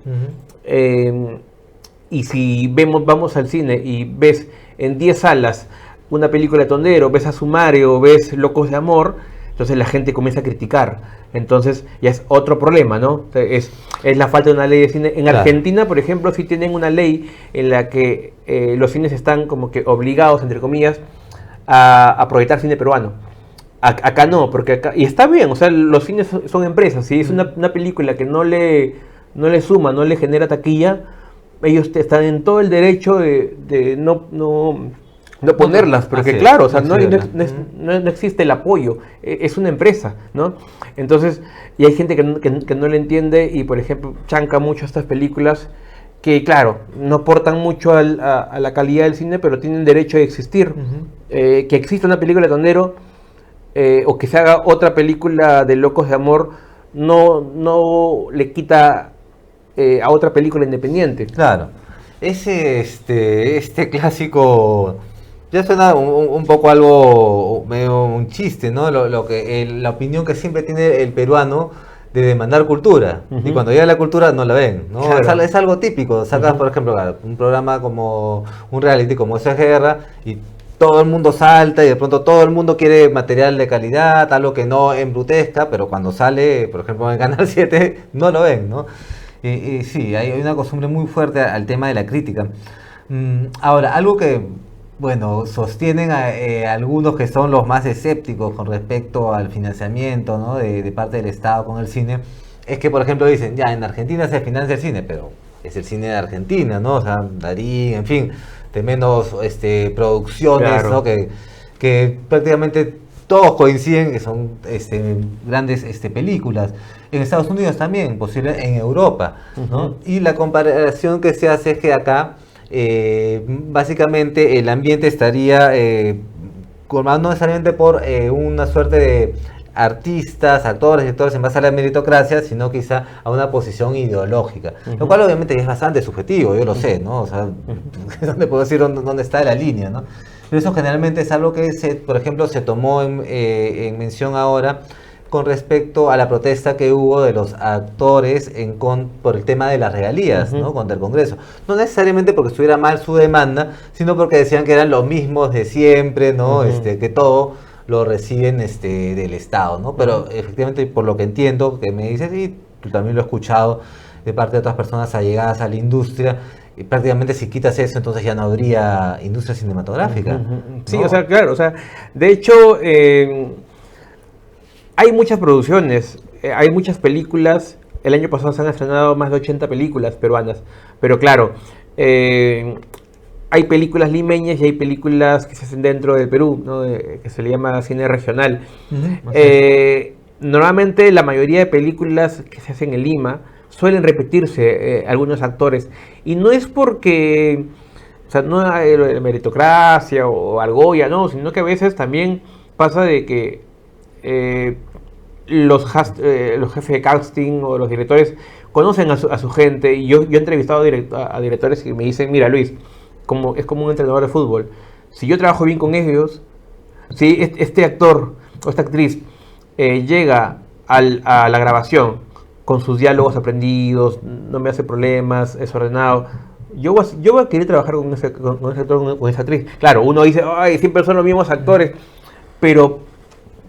y si vamos al cine y ves en 10 salas una película de Tondero, ves a Sumario, ves Locos de Amor, entonces la gente comienza a criticar. Entonces ya es otro problema, ¿no? Es la falta de una ley de cine. En Argentina, por ejemplo, sí tienen una ley en la que los cines están como que obligados, entre comillas, a proyectar cine peruano. Acá no, porque acá, y está bien, o sea, los cines son empresas. Si es una película que no le suma, no le genera taquilla, ellos están en todo el derecho de no ponerlas, porque claro, o sea, no existe el apoyo, es una empresa, ¿no? Entonces, y hay gente que no le entiende y, por ejemplo, chanca mucho estas películas que, claro, no aportan mucho a la calidad del cine, pero tienen derecho a existir. Que exista una película de Tondero, o que se haga otra película de Locos de Amor, no le quita a otra película independiente. Claro. Este clásico ya suena un poco algo medio un chiste, ¿no? La opinión que siempre tiene el peruano de demandar cultura. Y cuando llega la cultura no la ven, ¿no? Claro. Es algo típico. Sacas, por ejemplo, un programa como un reality como Esa Guerra y todo el mundo salta y de pronto todo el mundo quiere material de calidad, algo que no embrutezca, pero cuando sale, por ejemplo, en Canal 7, no lo ven, ¿no? Y sí, hay una costumbre muy fuerte al tema de la crítica. Ahora, algo que bueno, sostienen algunos que son los más escépticos con respecto al financiamiento, ¿no? de parte del Estado con el cine, es que, por ejemplo, dicen, ya, en Argentina se financia el cine, pero es el cine de Argentina, ¿no? O sea, Darín, en fin, de menos producciones, Claro. ¿no? Que prácticamente todos coinciden que son grandes películas. En Estados Unidos también, posible en Europa, ¿no? Ujú. Y la comparación que se hace es que acá básicamente el ambiente estaría formado no necesariamente por una suerte de artistas, actores, directores en base a la meritocracia, sino quizá a una posición ideológica, lo cual obviamente es bastante subjetivo, yo lo sé, ¿no? O sea, ¿dónde puedo decir dónde está la línea, ¿no? Pero eso generalmente es algo que, por ejemplo, se tomó en mención ahora con respecto a la protesta que hubo de los actores por el tema de las regalías, ¿no? Contra el Congreso. No necesariamente porque estuviera mal su demanda, sino porque decían que eran los mismos de siempre, ¿no? Que todo lo reciben del Estado, ¿no? Pero efectivamente, por lo que entiendo, que me dices, y tú también lo he escuchado de parte de otras personas allegadas a la industria, y prácticamente si quitas eso, entonces ya no habría industria cinematográfica. Sí, ¿no? o sea, claro, o sea, de hecho, hay muchas producciones, hay muchas películas. El año pasado se han estrenado más de 80 películas peruanas, pero claro, hay películas limeñas y hay películas que se hacen dentro del Perú, ¿no? Que se le llama cine regional. Normalmente la mayoría de películas que se hacen en Lima suelen repetirse algunos actores, y no es porque, o sea, no hay meritocracia o argolla, no, sino que a veces también pasa de que los jefes de casting o los directores conocen a su gente, y yo he entrevistado a directores que me dicen, mira Luis, es como un entrenador de fútbol, si yo trabajo bien con ellos, si este actor o esta actriz llega a la grabación con sus diálogos aprendidos, no me hace problemas, es ordenado, yo voy a querer trabajar con ese actor, con esa actriz. Claro, uno dice, ay, siempre son los mismos actores, pero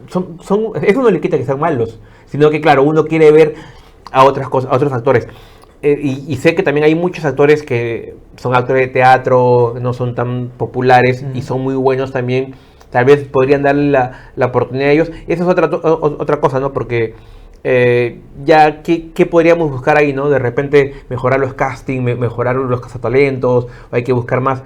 eso no le quita que sean malos, sino que claro, uno quiere ver a otras cosas, a otros actores. Y sé que también hay muchos actores que son actores de teatro, no son tan populares y son muy buenos también. Tal vez podrían darle la oportunidad a ellos. Esa es otra cosa, ¿no? Porque ya, ¿qué podríamos buscar ahí, ¿no? De repente mejorar los castings, mejorar los cazatalentos, o hay que buscar más.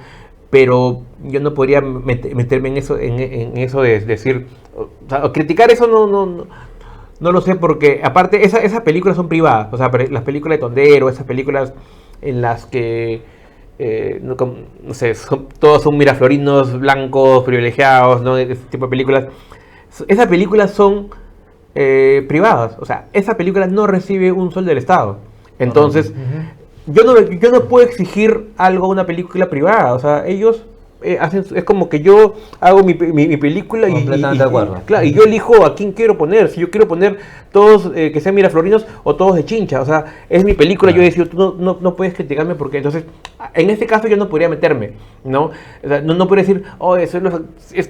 Pero yo no podría meterme en eso de decir, o sea, o criticar eso, no lo sé, porque aparte esas películas son privadas. O sea, las películas de Tondero, esas películas en las que no sé, todos son miraflorinos blancos privilegiados, ¿no? Ese tipo de películas. Esas películas son privadas. O sea, esa película no recibe un sol del Estado. Entonces, yo no puedo exigir algo a una película privada. O sea, ellos hacen, es como que yo hago mi película Completamente de acuerdo. claro, y yo elijo a quién quiero poner. Si yo quiero poner todos que sean miraflorinos o todos de Chincha, o sea, es mi película. Claro. Yo decido, tú no puedes criticarme, porque entonces, en este caso yo no podría meterme, ¿no? O sea, no podría decir,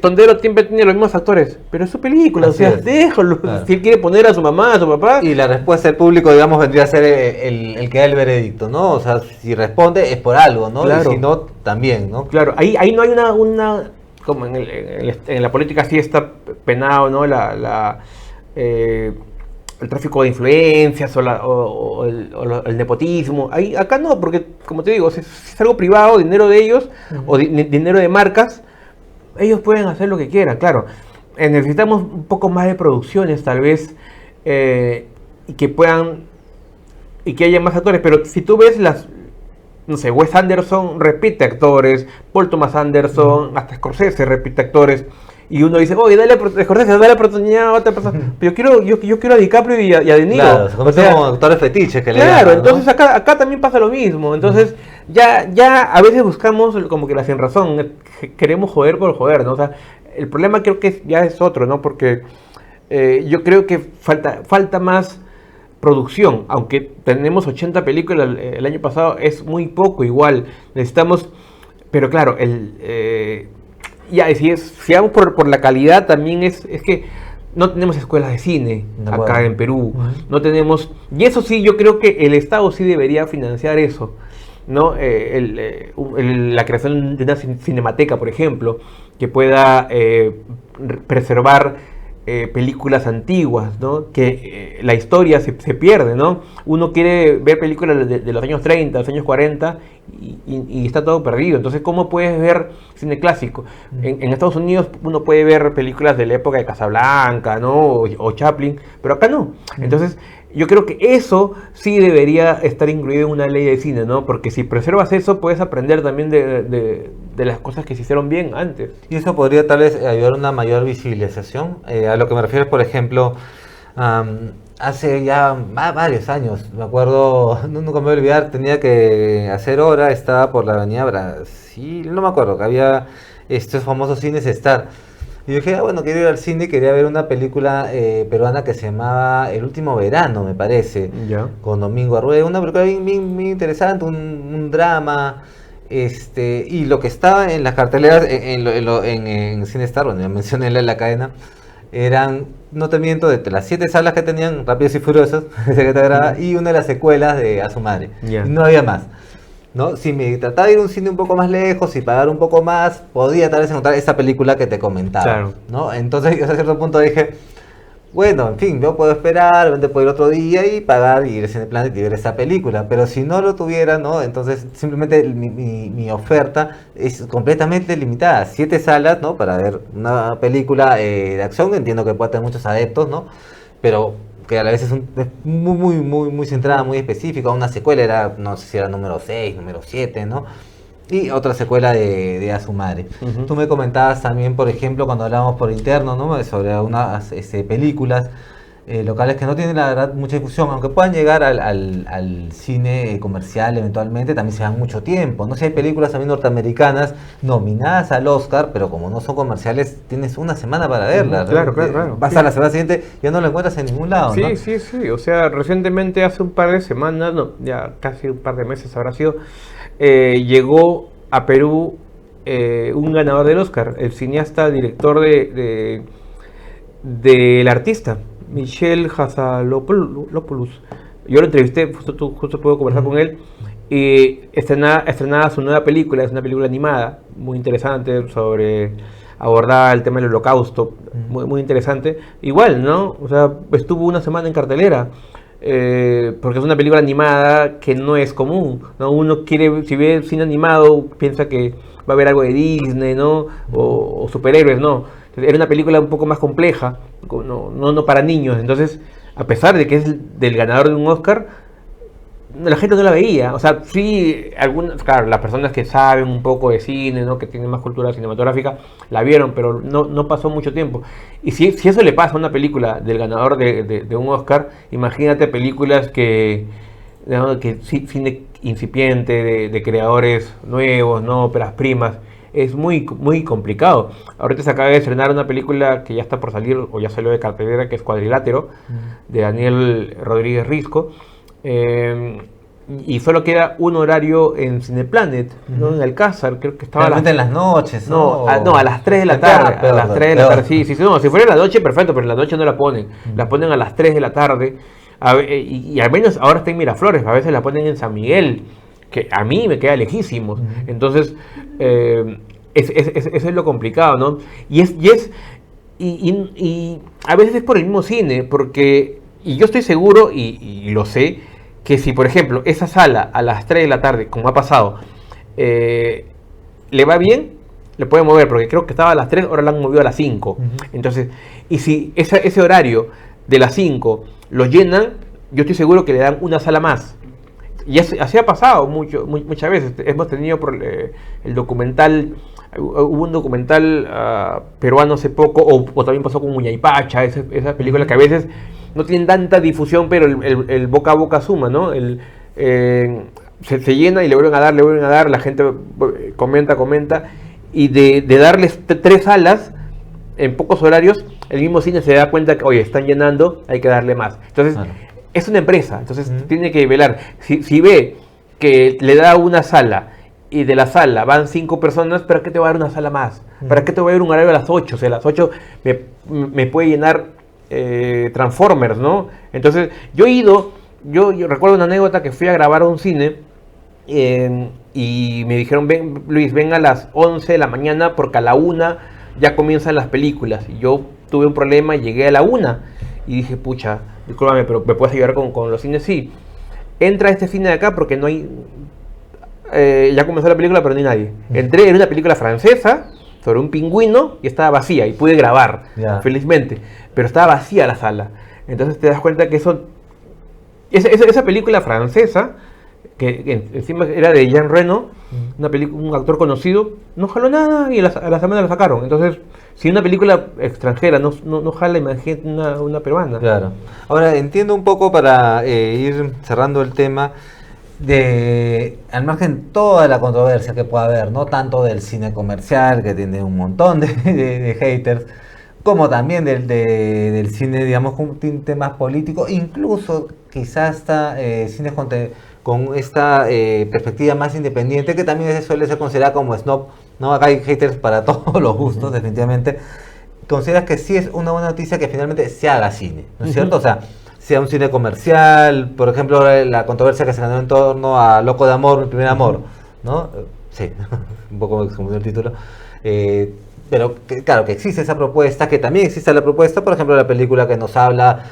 Tondero siempre tiene los mismos actores, pero es su película. Así, o sea, déjalo. Claro. Si él quiere poner a su mamá, a su papá. Y la respuesta del público, digamos, vendría a ser el que da el veredicto, ¿no? O sea, si responde es por algo, ¿no? Claro. Y si no, también, ¿no? Claro, ahí no hay una como en la política sí está penado, ¿no? El tráfico de influencias o el nepotismo. Acá no, porque como te digo, si es algo privado, dinero de ellos, o dinero de marcas, ellos pueden hacer lo que quieran, claro. Necesitamos un poco más de producciones, tal vez, y que haya más actores, pero si tú ves no sé, Wes Anderson repite actores, Paul Thomas Anderson, hasta Scorsese repite actores, y uno dice, oye, Scorsese, dale la oportunidad a otra persona, pero yo quiero a DiCaprio y a De Niro. Claro, como actores fetiches que claro, le llaman, entonces ¿no? acá también pasa lo mismo. Entonces ya a veces buscamos como que la sin razón, queremos joder por joder, ¿no? O sea, el problema creo que ya es otro, ¿no? Porque yo creo que falta más producción, aunque tenemos 80 películas el año pasado, es muy poco igual. Necesitamos, pero claro, si vamos por la calidad, también es que no tenemos escuelas de cine acá en Perú, no tenemos, y eso sí, yo creo que el Estado sí debería financiar eso, ¿no? La creación de una cinemateca, por ejemplo, que pueda preservar películas antiguas, ¿no? Que la historia se pierde, ¿no? Uno quiere ver películas de los años 30, los años 40 y está todo perdido. Entonces, ¿cómo puedes ver cine clásico? En Estados Unidos uno puede ver películas de la época de Casablanca, ¿no? O Chaplin, pero acá no. Entonces, yo creo que eso sí debería estar incluido en una ley de cine, ¿no? Porque si preservas eso, puedes aprender también de las cosas que se hicieron bien antes. Y eso podría tal vez ayudar a una mayor visibilización. A lo que me refiero, por ejemplo, hace ya varios años, me acuerdo, nunca me voy a olvidar, tenía que hacer hora, estaba por la avenida Brasil, no me acuerdo, que había estos famosos cines Star. Y yo dije, bueno, quería ir al cine y quería ver una película peruana que se llamaba El último verano, me parece, Ya. con Domingo Arrué, una película bien interesante, un drama. Y lo que estaba en las carteleras en Cine Star, bueno, ya mencioné la cadena, eran, no te miento, de las 7 salas que tenían, Rápidos y Furiosos, y una de las secuelas de A su madre. Ya. Y no había más. ¿No? Si me trataba de ir a un cine un poco más lejos y pagar un poco más, podía tal vez encontrar esa película que te comentaba. Claro. ¿No? Entonces yo a cierto punto dije, bueno, en fin, yo puedo esperar, puedo ir otro día y pagar y ir al Cineplanet y ver esa película. Pero si no lo tuviera, ¿no? Entonces simplemente mi oferta es completamente limitada. 7 salas, ¿no? Para ver una película de acción, entiendo que puede tener muchos adeptos, ¿no? Pero que a la vez es muy centrada, muy específica. Una secuela era, no sé si era número 6, número 7, ¿no? Y otra secuela de A su madre. Tú me comentabas también, por ejemplo, cuando hablábamos por interno, ¿no? Sobre unas películas locales que no tienen, la verdad, mucha difusión, aunque puedan llegar al cine comercial eventualmente, también se dan mucho tiempo. No sé, hay películas también norteamericanas nominadas al Oscar, pero como no son comerciales, tienes una semana para verlas. Claro. Vas a la semana siguiente y ya no la encuentras en ningún lado, ¿no? Sí. O sea, recientemente, hace un par de semanas, no, ya casi un par de meses habrá sido, llegó a Perú un ganador del Oscar, el cineasta, director del Artista, Michel Hazalopoulos. Yo lo entrevisté, justo puedo conversar con él, y estrenada su nueva película, es una película animada, muy interesante, sobre abordar el tema del holocausto, muy interesante. Igual, ¿no? O sea, estuvo una semana en cartelera. Porque es una película animada que no es común, ¿no? Uno quiere, si ve cine animado, piensa que va a haber algo de Disney, ¿no? O superhéroes, ¿no? Era una película un poco más compleja, no para niños. Entonces, a pesar de que es del ganador de un Oscar, la gente no la veía. O sea, sí, algunas, claro, las personas que saben un poco de cine, ¿no? Que tienen más cultura cinematográfica, la vieron, pero no pasó mucho tiempo. Y si eso le pasa a una película del ganador de un Oscar, imagínate películas ¿no? que cine incipiente, de creadores nuevos, ¿no? Óperas primas. Es muy complicado. Ahorita se acaba de estrenar una película que ya está por salir, o ya salió de cartelera, que es Cuadrilátero, de Daniel Rodríguez Risco. Y solo queda un horario en Cineplanet, ¿no? En Alcázar, creo que estaba en las noches, ¿no? A las 3 de la tarde. A las 3 de la tarde, sí. No, si fuera en la noche, perfecto, pero en la noche no la ponen. La ponen a las 3 de la tarde. Y al menos ahora está en Miraflores, a veces la ponen en San Miguel, que a mí me queda lejísimos. Entonces, eso es lo complicado, ¿no? Y a veces es por el mismo cine, porque, y yo estoy seguro, y lo sé, que si, por ejemplo, esa sala a las 3 de la tarde, como ha pasado, le va bien, le pueden mover, porque creo que estaba a las 3, ahora la han movido a las 5. Entonces, y si ese horario de las 5 lo llenan, yo estoy seguro que le dan una sala más. Y así ha pasado muchas veces. Hemos tenido el documental, hubo un documental peruano hace poco, o también pasó con Muñaypacha, esa película que a veces no tienen tanta difusión, pero el boca a boca suma, ¿no? Se llena y le vuelven a dar, la gente comenta, y de darles 3 salas en pocos horarios, el mismo cine se da cuenta que, oye, están llenando, hay que darle más. Entonces, es una empresa, entonces tiene que velar. Si ve que le da una sala y de la sala van 5 personas, ¿para qué te va a dar una sala más? ¿Para qué te va a dar un horario a las 8? O sea, a las 8 me puede llenar Transformers, ¿no? Entonces, yo recuerdo una anécdota que fui a grabar a un cine y me dijeron, ven, Luis, ven a las 11 de la mañana porque a la 1 ya comienzan las películas. Y yo tuve un problema y llegué a la 1 y dije, pucha, discúlpame, pero ¿me puedes ayudar con los cines? Sí. Entra a este cine de acá porque no hay... ya comenzó la película, pero no hay nadie. Entré en una película francesa sobre un pingüino y estaba vacía y pude grabar, felizmente. Pero estaba vacía la sala. Entonces te das cuenta que esa película francesa, que encima era de Jean Reno, un actor conocido, no jaló nada y a la semana la sacaron. Entonces, si una película extranjera no jala, imagínate una peruana. Claro. Ahora, entiendo un poco para ir cerrando el tema, al margen toda la controversia que pueda haber, no tanto del cine comercial, que tiene un montón de haters, como también del cine, digamos, con temas políticos, incluso quizás hasta cines con esta perspectiva más independiente, que también se suele ser considerada como snob, ¿no? Acá hay haters para todos los gustos, definitivamente. ¿Consideras que sí es una buena noticia que finalmente se haga cine, ¿no es cierto? O sea, sea un cine comercial, por ejemplo, la controversia que se ganó en torno a Loco de Amor, Mi Primer Amor, ¿no? Sí, un poco me confundió el título. Pero claro, que existe esa propuesta, que también existe la propuesta, por ejemplo, la película que nos habla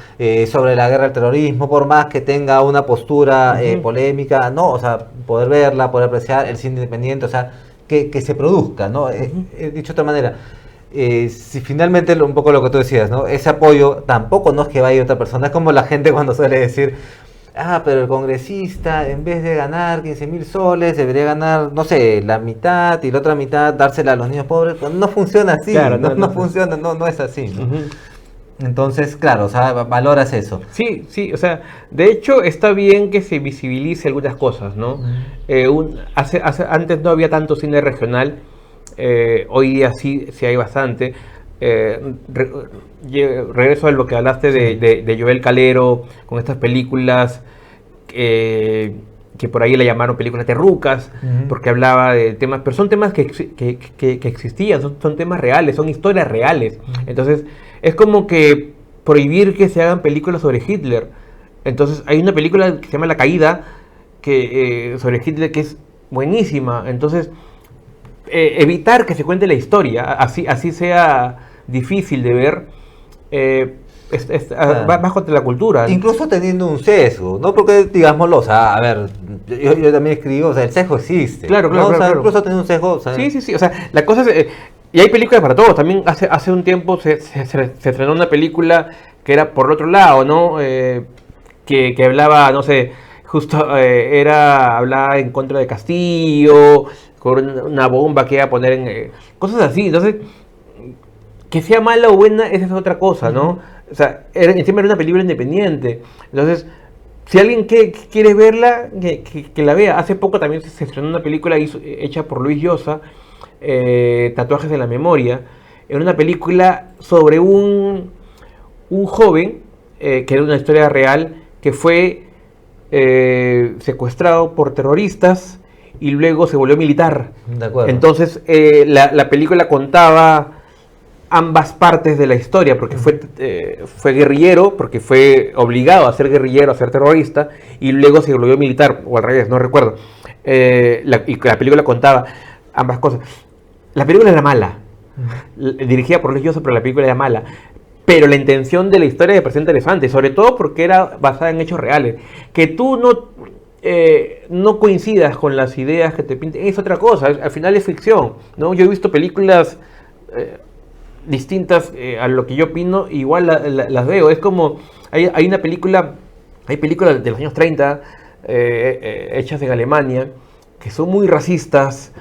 sobre la guerra al terrorismo, por más que tenga una postura polémica, ¿no? O sea, poder verla, poder apreciar el cine independiente, o sea, que se produzca, ¿no? Dicho de otra manera, si finalmente, un poco lo que tú decías, ¿no? Ese apoyo tampoco no es que vaya otra persona, es como la gente cuando suele decir, pero el congresista, en vez de ganar 15.000 soles, debería ganar, no sé, la mitad y la otra mitad dársela a los niños pobres. Pues no funciona así, claro, no funciona, no es así, ¿no? Entonces, claro, o sea, valoras eso. Sí, o sea, de hecho está bien que se visibilice algunas cosas, ¿no? Antes no había tanto cine regional, hoy día sí hay bastante. Regreso a lo que hablaste de Joel Calero con estas películas que por ahí le llamaron películas terrucas, porque hablaba de temas, pero son temas que existían, son temas reales, son historias reales. Entonces es como que prohibir que se hagan películas sobre Hitler. Entonces hay una película que se llama La Caída sobre Hitler que es buenísima. Entonces evitar que se cuente la historia, así sea difícil de ver, va contra la cultura. Incluso teniendo un sesgo, ¿no? Porque, digámoslo, o sea, a ver, yo también escribo, o sea, el sesgo existe. Claro, ¿no? O sea, claro. Incluso teniendo un sesgo, o sea... Sí, o sea, la cosa es... y hay películas para todos. También hace un tiempo se estrenó una película que era por el otro lado, ¿no? Que hablaba, no sé, justo hablaba en contra de Castillo, con una bomba que iba a poner en... cosas así. Entonces, que sea mala o buena, esa es otra cosa, ¿no? O sea, encima era una película independiente. Entonces, si alguien quiere verla, que la vea. Hace poco también se estrenó una película hecha por Luis Llosa, Tatuajes en la Memoria. Era una película sobre un joven, que era una historia real, que fue secuestrado por terroristas y luego se volvió militar. De acuerdo. Entonces, la película contaba ambas partes de la historia, porque fue guerrillero, porque fue obligado a ser guerrillero, a ser terrorista, y luego se volvió militar, o al revés, no recuerdo. Y la película contaba ambas cosas. La película era mala, dirigida por Luis Llosa, pero la película era mala. Pero la intención de la historia me pareció interesante, sobre todo porque era basada en hechos reales. Que tú no coincidas con las ideas que te pinten es otra cosa, al final es ficción, ¿no? Yo he visto películas distintas a lo que yo opino, igual las veo. Es como, hay películas de los años 30 hechas en Alemania que son muy racistas,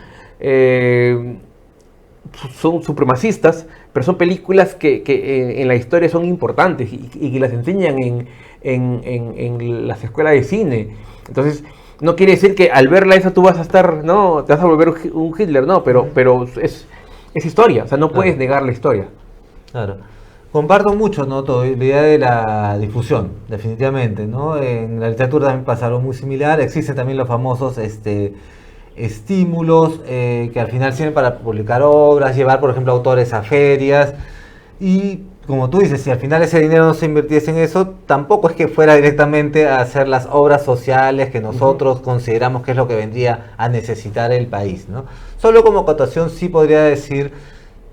son supremacistas, pero son películas que en la historia son importantes y que las enseñan en las escuelas de cine. Entonces, no quiere decir que al verla esa tú vas a estar, no, te vas a volver un Hitler, no, pero es historia, o sea, no puedes negar la historia. Claro. Comparto mucho, ¿no? La idea de la difusión, definitivamente, ¿no? En la literatura también pasa algo muy similar. Existen también los famosos estímulos que al final sirven para publicar obras, llevar, por ejemplo, autores a ferias. Y como tú dices, si al final ese dinero no se invirtiese en eso, tampoco es que fuera directamente a hacer las obras sociales que nosotros consideramos que es lo que vendría a necesitar el país, ¿no? Solo como acotación sí podría decir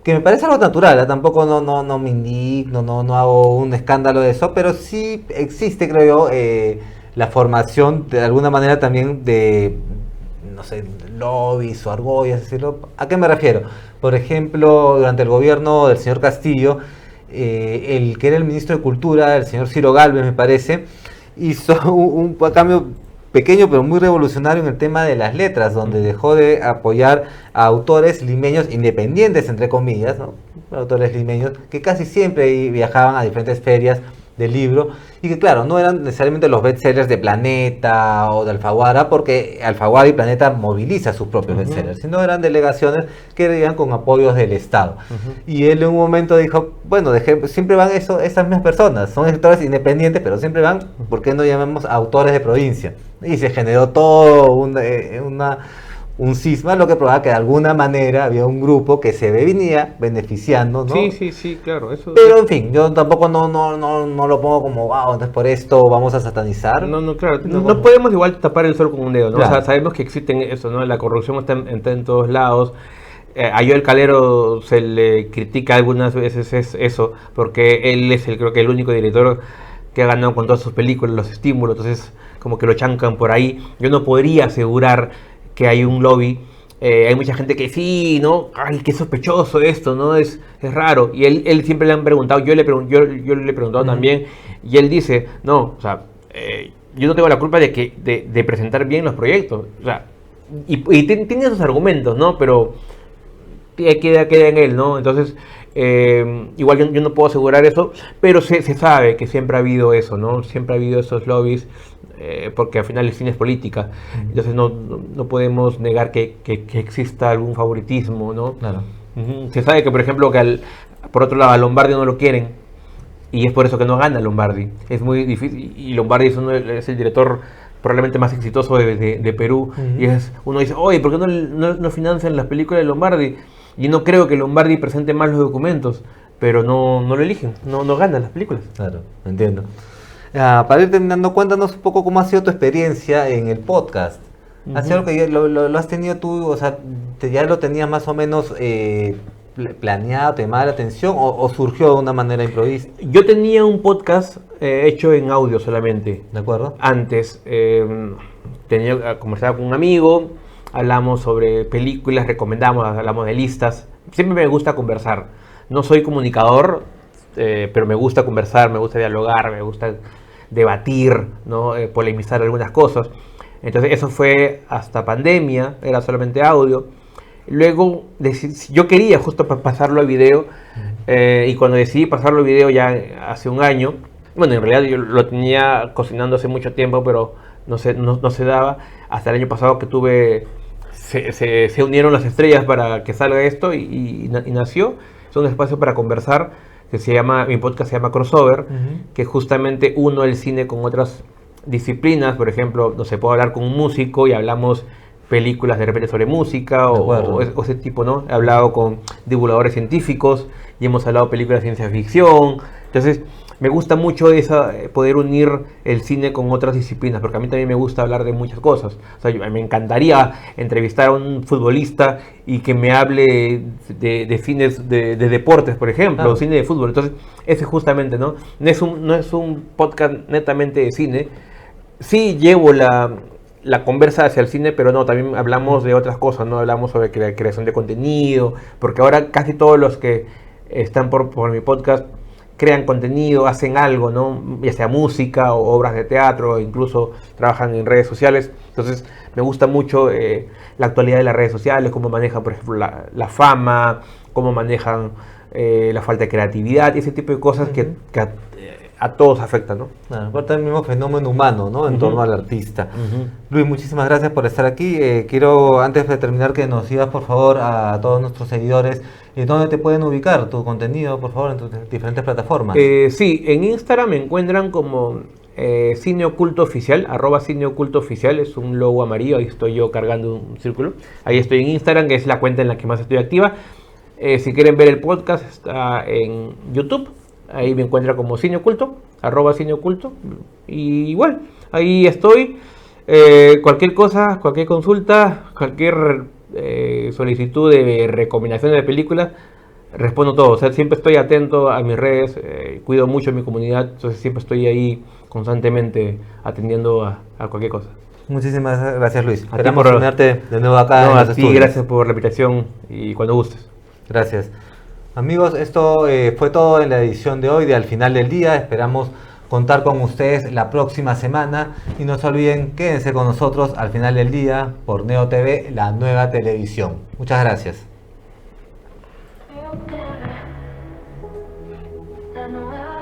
que me parece algo natural, ¿eh? Tampoco no me indigno, no hago un escándalo de eso, pero sí existe, creo yo, la formación de alguna manera también de, no sé, lobbies o argollas, decirlo. ¿A qué me refiero? Por ejemplo, durante el gobierno del señor Castillo, el que era el ministro de Cultura, el señor Ciro Gálvez, me parece, hizo un cambio pequeño pero muy revolucionario en el tema de las letras, donde dejó de apoyar a autores limeños independientes, entre comillas, ¿no? Autores limeños que casi siempre viajaban a diferentes ferias del libro y que claro, no eran necesariamente los bestsellers de Planeta o de Alfaguara, porque Alfaguara y Planeta moviliza sus propios bestsellers, sino eran delegaciones que iban con apoyos del Estado. Y él en un momento dijo, bueno, siempre van esas mismas personas, son escritores independientes, pero siempre van, ¿por qué no llamamos autores de provincia? Y se generó todo un cisma, lo que probaba que de alguna manera había un grupo que se venía beneficiando, ¿no? Sí, claro. Eso, pero en fin, yo tampoco no lo pongo como, wow, entonces por esto vamos a satanizar. Claro. No podemos igual tapar el sol con un dedo, ¿no? Claro. O sea, sabemos que existen eso, ¿no? La corrupción está en todos lados. A Joel Calero se le critica algunas veces eso, porque él es creo que el único director que ha ganado con todas sus películas los estímulos, entonces como que lo chancan por ahí. Yo no podría asegurar que hay un lobby. Hay mucha gente que sí, ¿no? Ay, qué sospechoso esto, ¿no? Es raro. Y él siempre le han preguntado, yo le he preguntado también, y él dice, no, o sea, yo no tengo la culpa de presentar bien los proyectos. O sea, y tiene sus argumentos, ¿no? Pero queda en él, ¿no? Entonces, igual yo no puedo asegurar eso, pero se sabe que siempre ha habido eso, ¿no? Siempre ha habido esos lobbies, porque al final el cine es política, entonces no podemos negar que exista algún favoritismo, ¿no? Claro. Se sabe que, por ejemplo, por otro lado a Lombardi no lo quieren, y es por eso que no gana Lombardi. Es muy difícil, y Lombardi es el director probablemente más exitoso de Perú, y uno dice, oye, ¿por qué no financian las películas de Lombardi? Y no creo que Lombardi presente mal los documentos, pero no lo eligen, no ganan las películas. Claro, entiendo. Para ir terminando, cuéntanos un poco cómo ha sido tu experiencia en el podcast. ¿Ha sido algo que lo has tenido tú, o sea, ya lo tenías más o menos planeado, te llamaba la atención o surgió de una manera improvisa? Yo tenía un podcast hecho en audio solamente. ¿De acuerdo? Antes, conversaba con un amigo, hablamos sobre películas, hablamos de listas. Siempre me gusta conversar. No soy comunicador, pero me gusta conversar, me gusta dialogar, me gusta debatir, ¿no? Polemizar algunas cosas. Entonces eso fue hasta pandemia, era solamente audio. Luego yo quería justo pasarlo a video, y cuando decidí pasarlo a video ya hace un año, bueno, en realidad yo lo tenía cocinando hace mucho tiempo, pero no se daba. Hasta el año pasado que se unieron las estrellas para que salga esto y nació. Es un espacio para conversar mi podcast se llama Crossover, que justamente uno el cine con otras disciplinas. Por ejemplo, no sé, puedo hablar con un músico y hablamos películas de repente sobre música o ese tipo, ¿no? He hablado con divulgadores científicos y hemos hablado de películas de ciencia ficción. Entonces, me gusta mucho poder unir el cine con otras disciplinas, porque a mí también me gusta hablar de muchas cosas. O sea, me encantaría entrevistar a un futbolista y que me hable de cines de deportes, por ejemplo, o cine de fútbol. Entonces, ese justamente, ¿no? No es un podcast netamente de cine. Sí llevo la conversa hacia el cine, pero no, también hablamos de otras cosas, ¿no? Hablamos sobre creación de contenido, porque ahora casi todos los que están por mi podcast crean contenido, hacen algo, ¿no? Ya sea música o obras de teatro, incluso trabajan en redes sociales. Entonces me gusta mucho la actualidad de las redes sociales, cómo manejan, por ejemplo, la fama, cómo manejan la falta de creatividad y ese tipo de cosas que a todos afectan, ¿no? Claro, aparte del mismo fenómeno humano, ¿no? En torno al artista. Luis, muchísimas gracias por estar aquí. Quiero, antes de terminar, que nos digas, por favor, a todos nuestros seguidores, ¿dónde te pueden ubicar tu contenido, por favor, en tus diferentes plataformas? Sí, en Instagram me encuentran como Cine Oculto Oficial, @Cine Oculto Oficial, es un logo amarillo, ahí estoy yo cargando un círculo. Ahí estoy en Instagram, que es la cuenta en la que más estoy activa. Si quieren ver el podcast, está en YouTube. Ahí me encuentra como Cine Oculto, @Cine Oculto. Y igual, ahí estoy. Cualquier cosa, cualquier consulta, cualquier solicitud de recomendaciones de películas, respondo todo. O sea, siempre estoy atento a mis redes, cuido mucho mi comunidad, entonces siempre estoy ahí constantemente atendiendo a cualquier cosa. Muchísimas gracias, Luis. A ti Esperamos por- tenerte de nuevo acá No, en a los ti, estudios. gracias por la invitación y cuando gustes. Gracias. Amigos, esto fue todo en la edición de hoy de Al Final del Día. Esperamos contar con ustedes la próxima semana y no se olviden, quédense con nosotros al final del día por Neo TV, la nueva televisión. Muchas gracias. La nueva